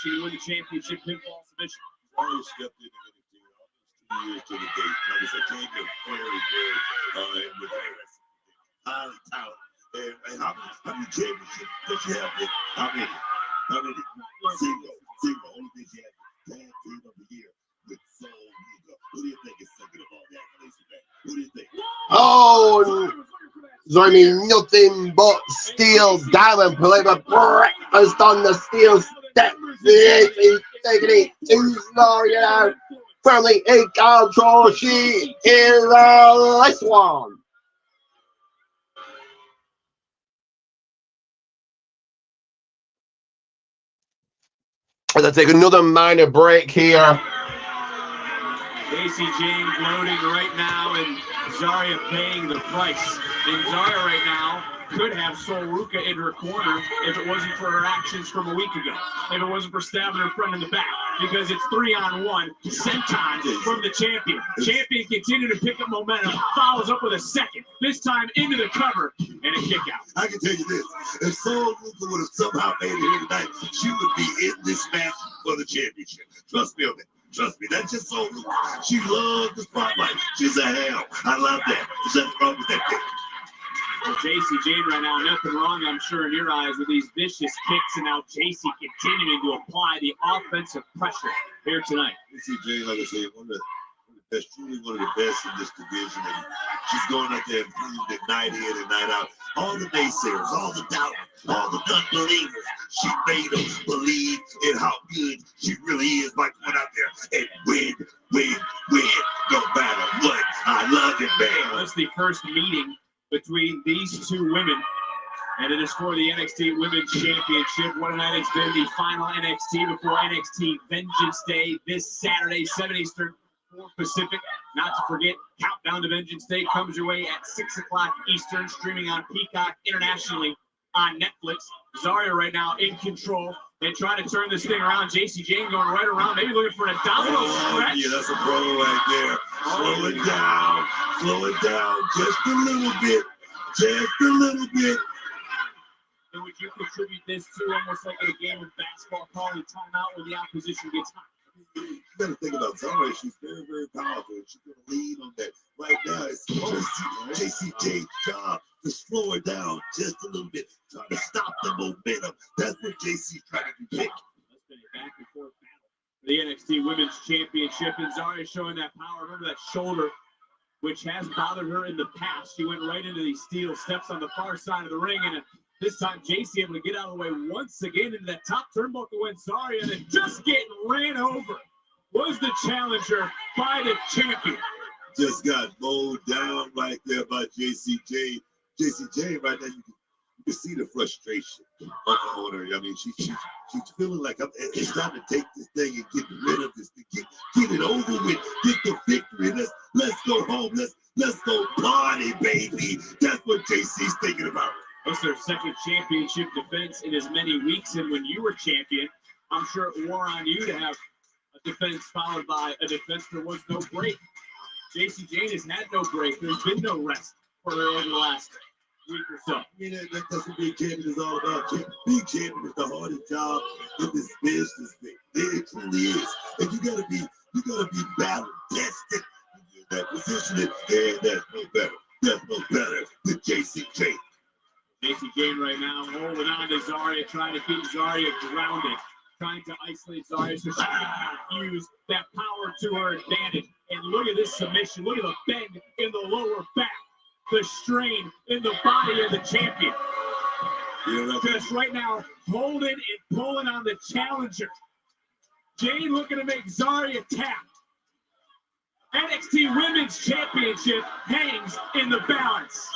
Speaker 3: She won the championship pinfall submission.
Speaker 4: Zaria stepped in the 2 years to the date. Like I said, came in very, with highly talented. And how many championships does she have? How many? Zero. Only thing she had tag team of the year with Sol Ruka. Who do you think is second of all the accolades for that? Who do you think?
Speaker 2: Oh, Zaria nothing but steel diamond play, but breakfast on the steel step. He's taking it to Zaria now. Firmly in control. She is the last one. As I take another minor break here.
Speaker 3: Casey James loading right now, and Zaria paying the price. And Zaria right now could have Sol Ruka in her corner if it wasn't for her actions from a week ago. If it wasn't for stabbing her friend in the back. Because it's 3-on-1, senton from the champion. Champion continued to pick up momentum, follows up with a second. This time into the cover and a kick out.
Speaker 4: I can tell you this. If Sol Ruka would have somehow made it here tonight, she would be in this match for the championship. Trust me on that. Trust me, that's just so Ruka. She loves the spotlight. She's a hell. I love that. There's nothing wrong with that thing.
Speaker 3: Well, JC Jane right now, nothing wrong, I'm sure, in your eyes with these vicious kicks, and now JC continuing to apply the offensive pressure here tonight.
Speaker 4: JC Jane, like I said, one of the best, truly one of the best in this division, and she's going out there and proving it night in and night out. All the naysayers, all the doubters, all the unbelievers, she made them believe in how good she really is by going out there and win, no matter what. I love it, man.
Speaker 3: That's the first meeting between these two women
Speaker 17: And it is for the NXT Women's Championship. What a night it's been. The final NXT before NXT Vengeance Day this Saturday, 7 Eastern, 4 Pacific. Not to forget, Countdown to Vengeance Day comes your way at 6 o'clock Eastern, streaming on Peacock internationally on Netflix. Zarya right now in control. They try to turn this thing around. JC Jane going right around, maybe looking for an abdominal stretch.
Speaker 4: Yeah, that's a pro right there. Slow it down. Slow it down just a little bit. Just a little bit.
Speaker 17: And would you contribute this to almost like a game of basketball, calling timeout when the opposition gets hot?
Speaker 4: You got to think about Zarya. She's very, very powerful. She's going to lean on that. Right now, it's JC Jane's job to slow her down just a little bit, trying to stop the momentum. That's what JC's trying to do.
Speaker 17: That's been a back and forth battle for the NXT Women's Championship, and Zarya showing that power. Remember that shoulder, which has bothered her in the past. She went right into these steel steps on the far side of the ring, and this time JC able to get out of the way once again into that top turnbuckle when Zarya, and then just getting ran over was the challenger by the champion.
Speaker 4: Just got mowed down right there by JC Jane. JC Jane right now, you can see the frustration on her. I mean, she's feeling like it's time to take this thing and get rid of this thing. Get it over with. Get the victory. Let's go home. Let's go party, baby. That's what JC's thinking about.
Speaker 17: That's their second championship defense in as many weeks. And when you were champion, I'm sure it wore on you to have a defense followed by a defense. There was no break. JC Jane has had no break. There's been no rest for her over the last week or so.
Speaker 4: I mean, that's what being champion is all about. Being champion is the hardest job in this business thing. It truly is. And you gotta be battle tested in that position. And that's no better. That's no better than JC Jane.
Speaker 17: JC Jane right now holding on to Zarya, trying to keep Zarya grounded, trying to isolate Zarya so she can use that power to her advantage. And look at this submission. Look at the bend in the lower back, the strain in the body of the champion. Just right now holding and pulling on the challenger. Jane looking to make Zarya tap. NXT Women's Championship hangs in the balance.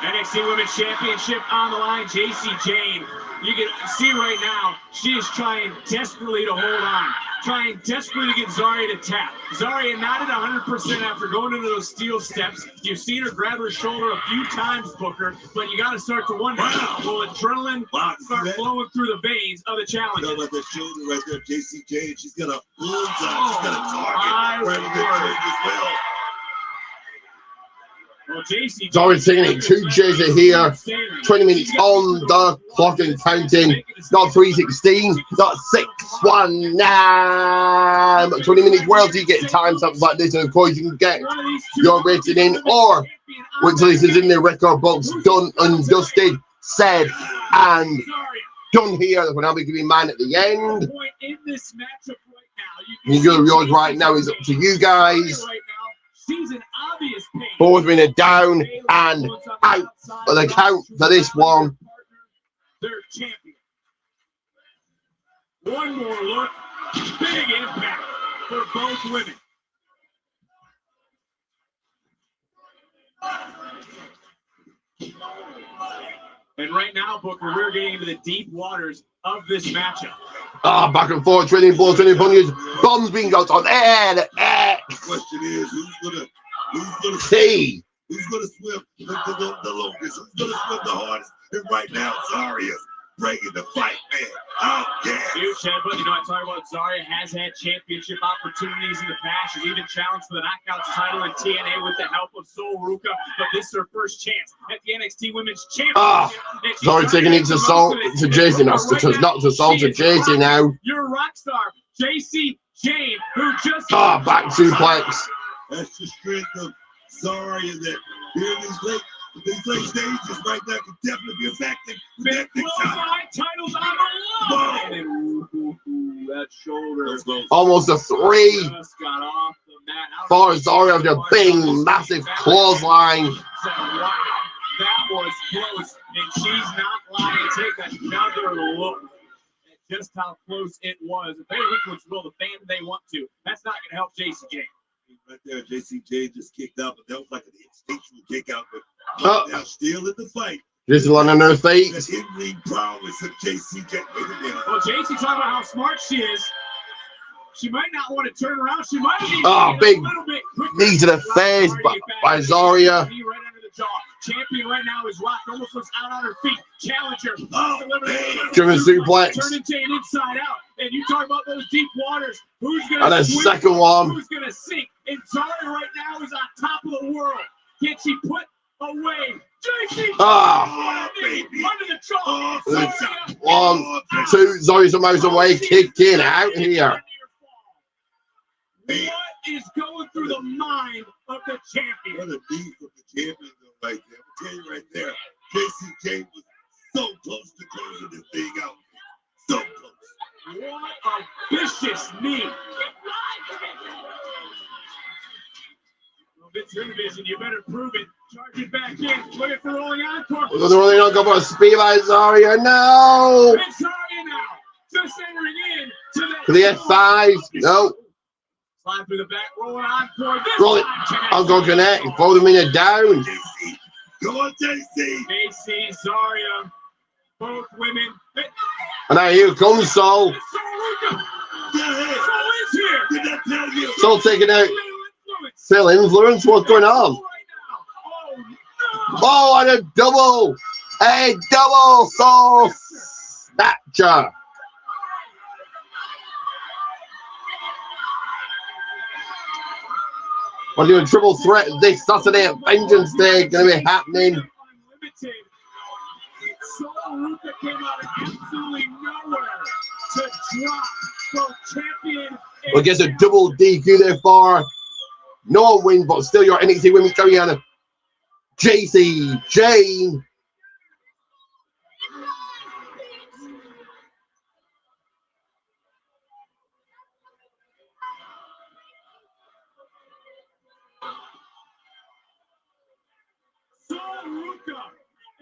Speaker 17: NXT Women's Championship on the line. JC Jane, you can see right now, she is trying desperately to hold on, trying desperately to get Zarya to tap. Zarya not at 100% after going into those steel steps. You've seen her grab her shoulder a few times, Booker, but you got to start to wonder, will adrenaline start flowing through the veins of the challenger?
Speaker 4: Talk about that shoulder right there, JC Jane. She's got a bullseye. She's got a target right in the shoulder as well.
Speaker 17: Well, JC
Speaker 2: Zarya taking it 2 Jersey here. 20 minutes on the clock and counting. Not 3:16, not 6:19. But 20 minutes well till you get time something like this. And of course, you can get your rating in or wait till this is in the record books, done and dusted, said and done here. When I'll be giving mine at the end. You go yours right now is up to you guys. Both been a down and out for the count for this one.
Speaker 17: Their champion. One more look. Big impact for both women. And right now, Booker, we're getting into the deep waters of this matchup.
Speaker 2: Back and forth, trading balls, trading punches. Bombs being got on air.
Speaker 4: The question is, who's gonna
Speaker 2: see?
Speaker 4: Who's gonna swim the longest? Who's gonna swim the hardest? And right now, Zarya's bringing the fight, man. Oh yeah.
Speaker 17: Huge headbutt. You know, I talk about Zarya has had championship opportunities in the past. She's even challenged for the Knockouts title in TNA with the help of Sol Ruka. But this is her first chance at the NXT Women's Championship.
Speaker 2: Zarya taking it to JC now. Not to Sol, to JC now.
Speaker 17: Your rock star, JC Jane, who just
Speaker 2: back suplex.
Speaker 4: That's the strength of Zarya that here in these late stages right now can definitely be effective.
Speaker 17: Big titles on the line. That shoulder.
Speaker 2: Almost a 3.
Speaker 17: Just got off the mat.
Speaker 2: For Zarya of the big, massive clothesline.
Speaker 17: Wow, that was close, and she's not lying. Take another look at just how close it was. If they look which will the fan they want to, that's not going to help JC Jane.
Speaker 4: Right there, JCJ just kicked out, but that was like an instinctual kick out. But now still in the fight.
Speaker 2: Just on her feet.
Speaker 4: The in-ring prowess of JCJ. Wait a minute.
Speaker 17: Well, JC talking about how smart she is. She might not want to turn around. She might need
Speaker 2: big
Speaker 17: a little bit quicker.
Speaker 2: knee to the face by Zarya.
Speaker 17: Knee right under the jaw. Champion right now is rocked. Almost looks out on her feet. Challenger.
Speaker 2: German suplex.
Speaker 17: Turn into an inside out. And you talk about those deep waters. Who's going
Speaker 2: And
Speaker 17: to
Speaker 2: a
Speaker 17: swim?
Speaker 2: second one.
Speaker 17: Who's going to sink? And Zarya right now is on top of the world. Can she put away JC? Under the jaw. Zarya.
Speaker 2: 1, 2. Zarya's almost away. Kicking out here.
Speaker 17: What is going through the mind of the champion?
Speaker 4: What a beat of the champion though, right there. I'm telling you right there, JCJ was so close to closing this thing out. So close.
Speaker 17: What a vicious knee. Well, Vince, your division, you better prove it. Charge it back in. Looking for rolling encore.
Speaker 2: Was the rolling on go for a speed by Zarya? No.
Speaker 17: It's Zarya now. Just entering in
Speaker 2: To the F5. No.
Speaker 17: Slide through the back, rolling encore.
Speaker 2: Roll it. Encore connect. Throw them in a down.
Speaker 4: Go on, JC.
Speaker 17: JC, Zarya, both women.
Speaker 2: And now here comes Sol. Sol taking out Phil Influence. What's going on? Oh, and a double Sol snatcher. We're doing triple threat this Saturday at Vengeance Day. Going to be happening.
Speaker 17: Sol Ruka came out of absolutely nowhere to drop both champion.
Speaker 2: We'll get a double DQ there for no win, but still your NXT Women's Champion, JCJ.
Speaker 17: Sol Ruka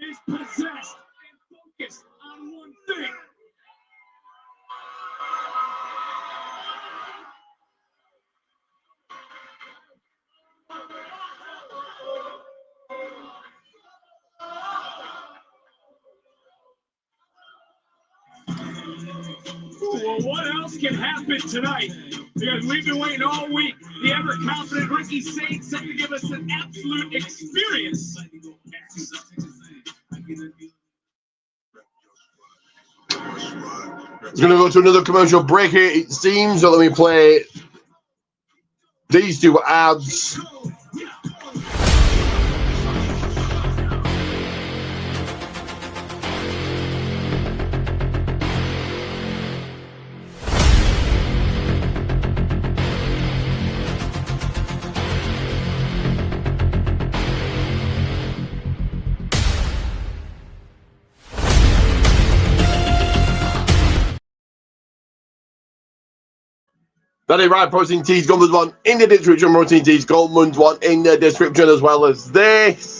Speaker 17: is possessed and focused on one thing. Well, what else can happen tonight? Because we've been waiting all week. The ever-confident Ricky Saints set to give us an absolute experience.
Speaker 2: It's going to go to another commercial break here, it seems. So let me play these two ads. That is right, Protein Tees, Goldman's one in the description, Protein Tees, Goldman's one in the description, as well as this.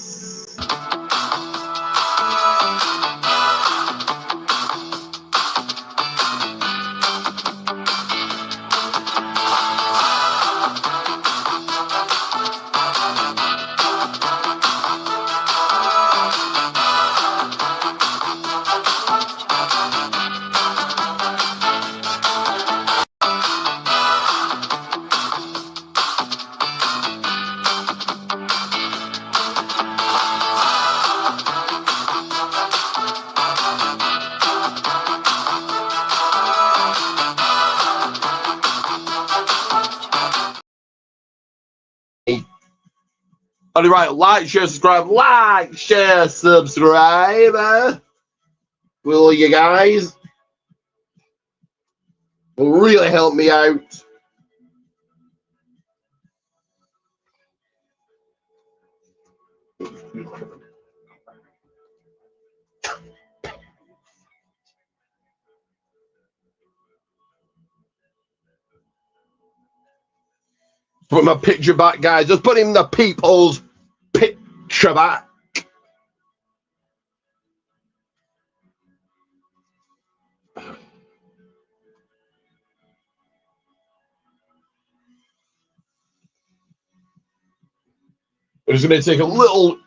Speaker 2: All right, like, share, subscribe, will you guys? Will really help me out. Put my picture back, guys. Just put in the people's picture back. We're just going to take a little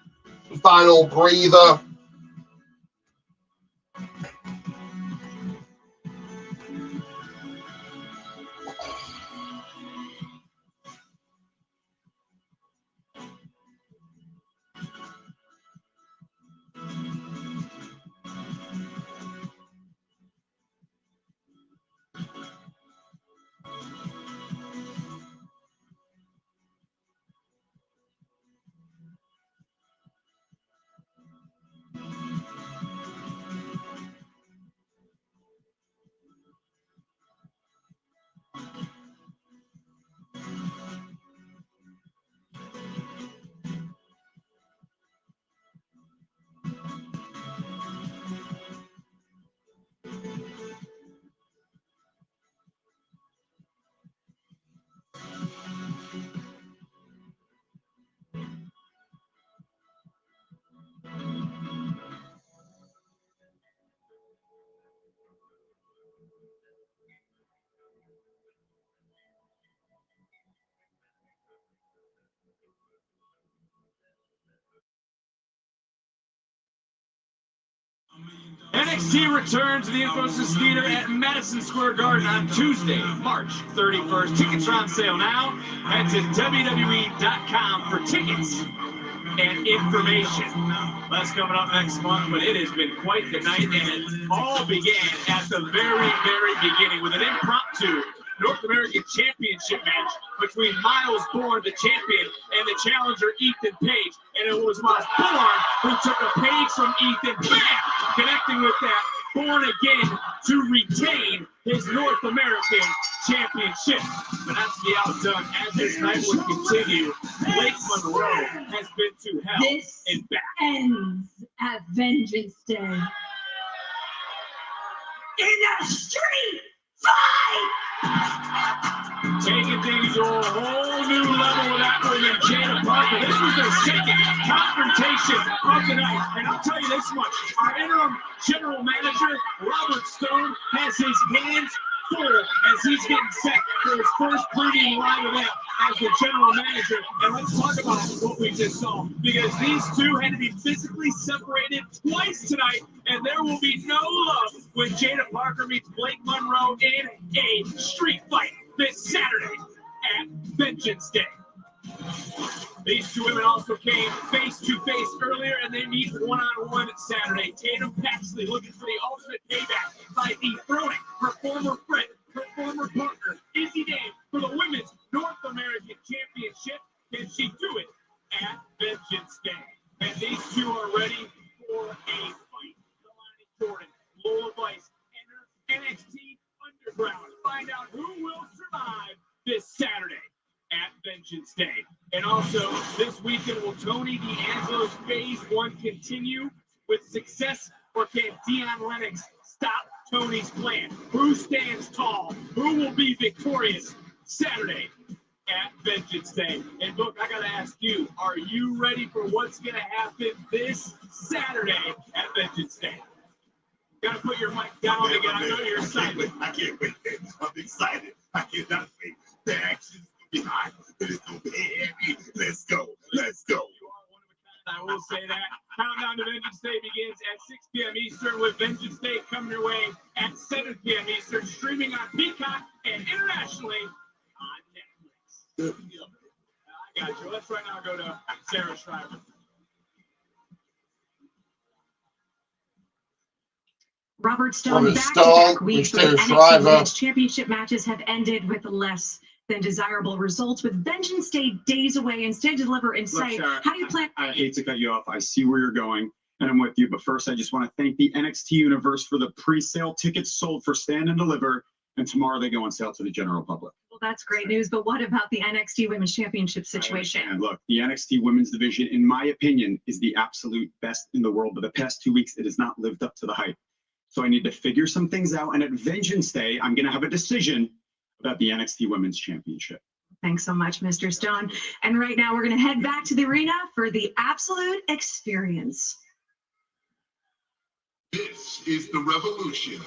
Speaker 2: final breather.
Speaker 17: NXT returns to the Infosys Theater at Madison Square Garden on Tuesday, March 31st. Tickets are on sale now. Head to WWE.com for tickets and information. That's coming up next month, but it has been quite the night, and it all began at the very, very beginning with an impromptu North American Championship match between Miles Bourne, the champion, and the challenger, Ethan Page. And it was Miles Bourne who took a page from Ethan, bam, connecting with that Bourne again to retain his North American Championship. But not to be outdone, as this night would continue, Blake Monroe has been to hell
Speaker 15: This
Speaker 17: and back.
Speaker 15: ends at Vengeance Day. In a street fight!
Speaker 17: Taking things to a whole new level with that woman, Jada Parker. This was their second confrontation of the night. And I'll tell you this much, our interim general manager, Robert Stone, has his hands full as he's getting set for his first pregame live event as the general manager. And let's talk about what we just saw, because these two had to be physically separated twice tonight, and there will be no love when Jada Parker meets Blake Monroe in a street fight this Saturday at Vengeance Day. These two women also came face-to-face earlier, and they meet one-on-one Saturday. Tatum Paxley looking for the ultimate payback by dethroning her former friend, her former partner, Izzy Dame, for the Women's North American Championship. Can she do it at Vengeance Day? And these two are ready for a fight. Kalani Jordan, Lola Vice, and her NXT Underground. Find out who will survive this Saturday at Vengeance Day. And also, this weekend, will Tony D'Angelo's Phase 1 continue with success, or can Dion Lennox stop Tony's plan? Who stands tall? Who will be victorious Saturday at Vengeance Day? And look, I gotta ask you, are you ready for what's gonna happen this Saturday at Vengeance Day? Gotta put your mic down again. I know you're excited.
Speaker 4: I can't wait. I'm excited. I cannot wait. The action's gonna be hot. It's gonna be heavy. Let's go. Let's go.
Speaker 17: You are one of a kind. I will say that. Countdown to Vengeance Day begins at 6 p.m. Eastern, with Vengeance Day coming your way at 7 p.m. Eastern, streaming on Peacock and internationally on Netflix. I got you. Let's right now go to Sarah Schreiber.
Speaker 15: Robert Stone,
Speaker 2: Robert
Speaker 15: back-to-back
Speaker 2: Stone,
Speaker 15: weeks
Speaker 2: Mr.
Speaker 15: with NXT
Speaker 2: Schreiber.
Speaker 15: Women's Championship matches have ended with less than desirable results. With Vengeance Day days away, instead to deliver in sight,
Speaker 18: Sarah,
Speaker 15: how do you plan?
Speaker 18: I hate to cut you off. I see where you're going, and I'm with you. But first, I just want to thank the NXT Universe for the pre-sale tickets sold for Stand and Deliver, and tomorrow they go on sale to the general public.
Speaker 15: Well, that's great news, but what about the NXT Women's Championship situation?
Speaker 18: And look, the NXT Women's Division, in my opinion, is the absolute best in the world. But the past 2 weeks, it has not lived up to the hype. So I need to figure some things out. And at Vengeance Day, I'm going to have a decision about the NXT Women's Championship.
Speaker 15: Thanks so much, Mr. Stone. And right now, we're going to head back to the arena for the absolute experience.
Speaker 13: This is the revolution.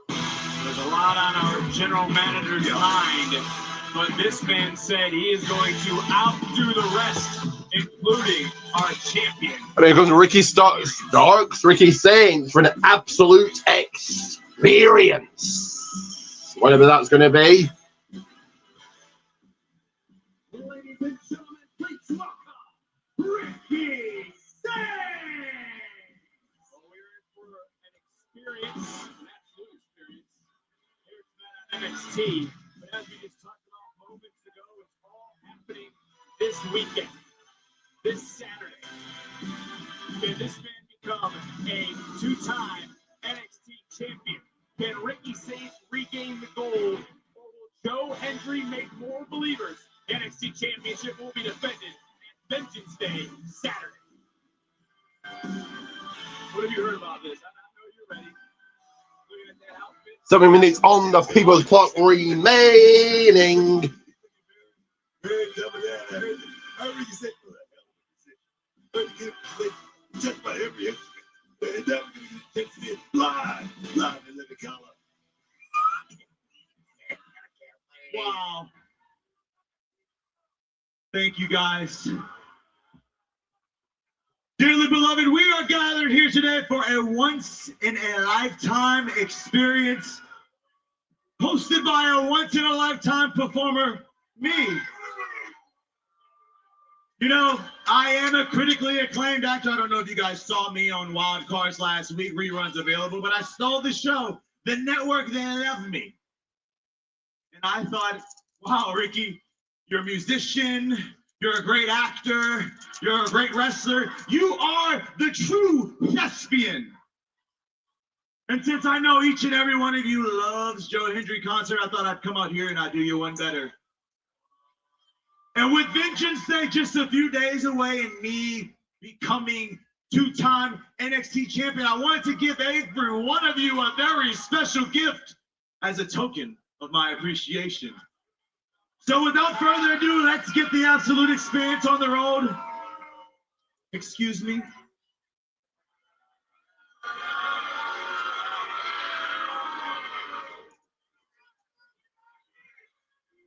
Speaker 17: There's a lot on our general manager's mind, but this man said he is going to outdo the rest including our champion.
Speaker 2: And here comes Ricky Starks, Ricky Saints for an absolute experience. Whatever that's going to be.
Speaker 3: Ladies and gentlemen, please welcome Ricky Saints.
Speaker 17: Well, we're in for an experience, an absolute experience. Here's NXT. But as we just talked about moments ago, it's all happening this weekend, this Saturday. Can this man become a two-time NXT champion? Can Ricky Saints regain the gold? Or will Joe Hendry make more believers? The NXT championship will be defended at Vengeance Day, Saturday. What have you heard about this? I know you're ready. Looking at that outfit.
Speaker 2: 7 minutes on the people's clock remaining.
Speaker 4: I heard you say, just about every instrument. And that takes me live in living color.
Speaker 17: Wow. Thank you, guys. Dearly beloved, we are gathered here today for a once-in-a-lifetime experience hosted by a once-in-a-lifetime performer, me. You know, I am a critically acclaimed actor. I don't know if you guys saw me on Wild Cards last week, reruns available, but I stole the show. The network, they left me. And I thought, wow, Ricky, you're a musician, you're a great actor, you're a great wrestler. You are the true thespian. And since I know each and every one of you loves Joe Hendry concert, I thought I'd come out here and I'd do you one better. And with Vengeance Day just a few days away and me becoming two-time NXT champion, I wanted to give every one of you a very special gift as a token of my appreciation. So without further ado, let's get the absolute experience on the road. Excuse me.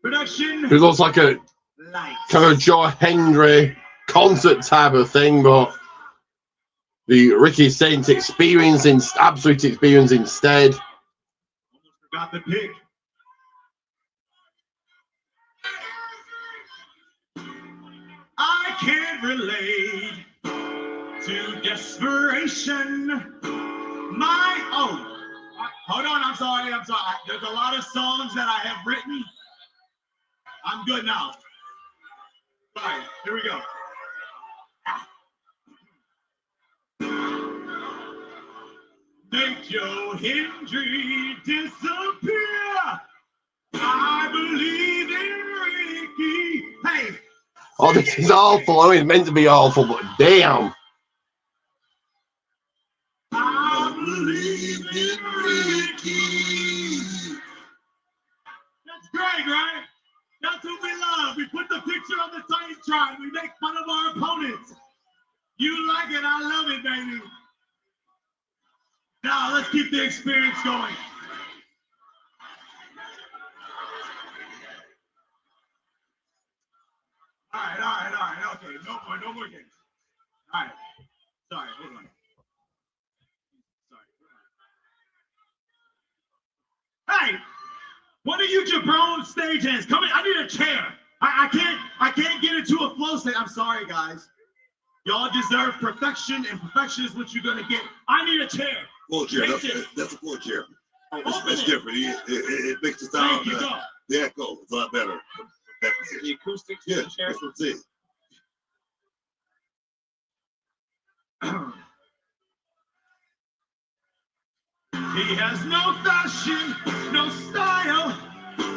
Speaker 17: Production.
Speaker 2: It looks like a kind of Joe Hendry concert type of thing, but the Ricky Saints experience, absolute experience instead.
Speaker 17: Almost forgot the pick. I can't relate to desperation. Hold on, I'm sorry. There's a lot of songs that I have written. I'm good now. All right, here we go. Make Joe Hendry disappear. I believe in Ricky. Hey.
Speaker 2: Oh, this is awful. I mean, it's meant to be awful, but damn.
Speaker 4: I believe in Ricky.
Speaker 17: That's great, right? That's what we love. We put the picture on the Titantron. We make fun of our opponents. You like it, I love it, baby. Now let's keep the experience going. All right. Okay, no more games. All right. Sorry, hold on. Sorry. Hey, one of you jabron stagehands, come in. I need a chair. I can't get into a flow state. I'm sorry, guys. Y'all deserve perfection, and perfection is what you're gonna get. I need a chair.
Speaker 4: Floor chair. That's a floor chair. It's different. It makes the sound. The echo is a lot better. The
Speaker 17: acoustics.
Speaker 4: Yeah, that's what I'm saying.
Speaker 17: He has no fashion, no style.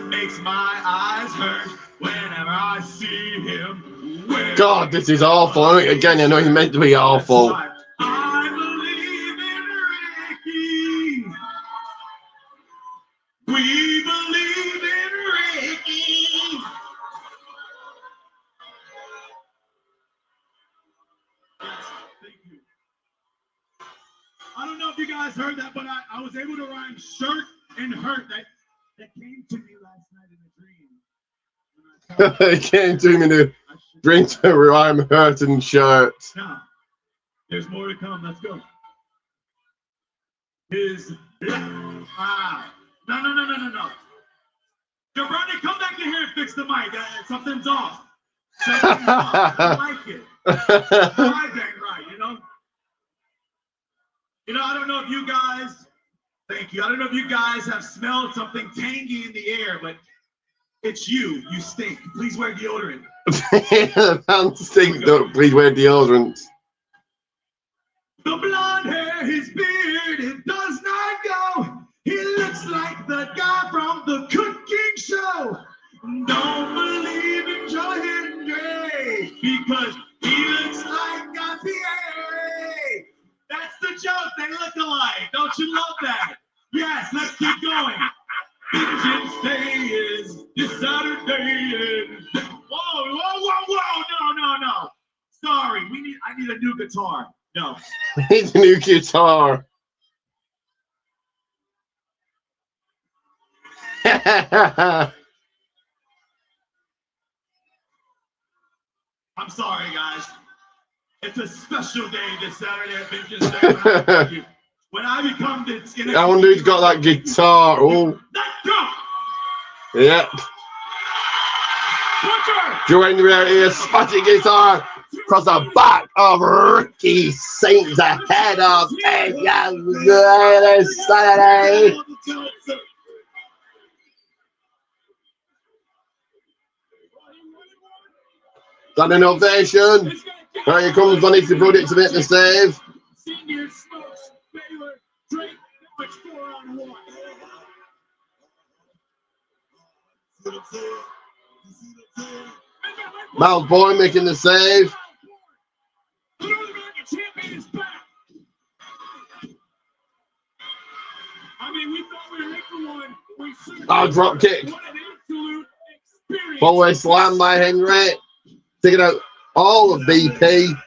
Speaker 17: Makes my eyes hurt whenever I see him.
Speaker 2: God, this is awful. I mean, again, I know he's meant to be awful.
Speaker 17: I believe in Ricky. We believe in Ricky. Thank you. I don't know if you guys heard that, but I was able to rhyme shirt and hurt. That came to me last night in a dream.
Speaker 2: It came to me.
Speaker 17: I should
Speaker 2: Bring to I'm hurting shirt.
Speaker 3: Now, there's more to come. Let's go. His no. Jabroni, come back in here and fix the mic. Something's off. Something's off. I don't like it. Right, dang right, you know? You know, I don't know if you guys, thank you. I don't know if you guys have smelled something tangy in the air, but it's you. You stink. Please wear deodorant.
Speaker 2: Pants stink. Please wear deodorant.
Speaker 3: The blonde hair, his beard, it does not go. He looks like the guy from the cooking show. Don't believe in Joe Hendry because he looks like a Pierre. That's the joke. They look alike. Don't you love that? Yes, let's keep going. Vengeance Day is this Saturday. Whoa. No. Sorry, I need a new guitar. No.
Speaker 2: It's a new guitar.
Speaker 3: I'm sorry, guys. It's a special day this Saturday at Vengeance Day. When I become this,
Speaker 2: I wonder who's got that guitar. Oh.
Speaker 3: Let's go.
Speaker 2: Yep. Join me out here, spotty guitar across the back of Ricky Saints ahead of this Saturday. Standing ovation. Here comes Bunny to put it to make the save.
Speaker 3: Senior smokes, Baylor, Drake, now it's 4-on-1.
Speaker 2: Miles Bourne making the save.
Speaker 3: The North American champion is back. I mean, we thought we were in for one. We certainly
Speaker 2: Drop kick.
Speaker 3: What an absolute experience.
Speaker 2: Forward slam by Henry. Taking out all of BP.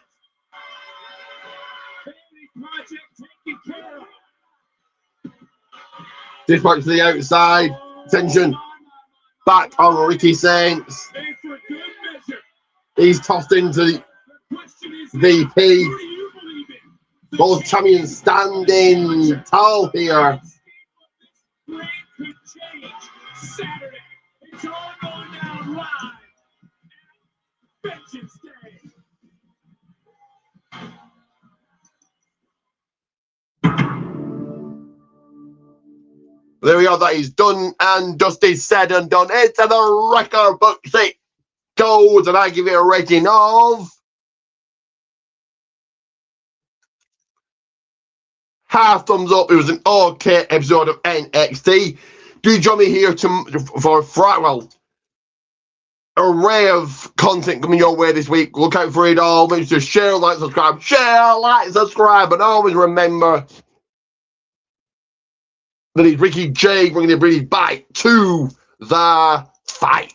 Speaker 2: Dispatch to the outside. Tension. Back on Ricky Saints. He's tossed into VP. Both champions standing tall here.
Speaker 3: Saturday. It's all going down live. Vengeance Day.
Speaker 2: There we go. That is done and dusted, said and done. Into the record books it goes, and I give it a rating of half thumbs up. It was an okay episode of NXT. Do join me here for Friday. Well, array of content coming your way this week. Look out for it all. Make sure to share, like, subscribe, and always remember that it's Ricky J bringing the British back to the fight.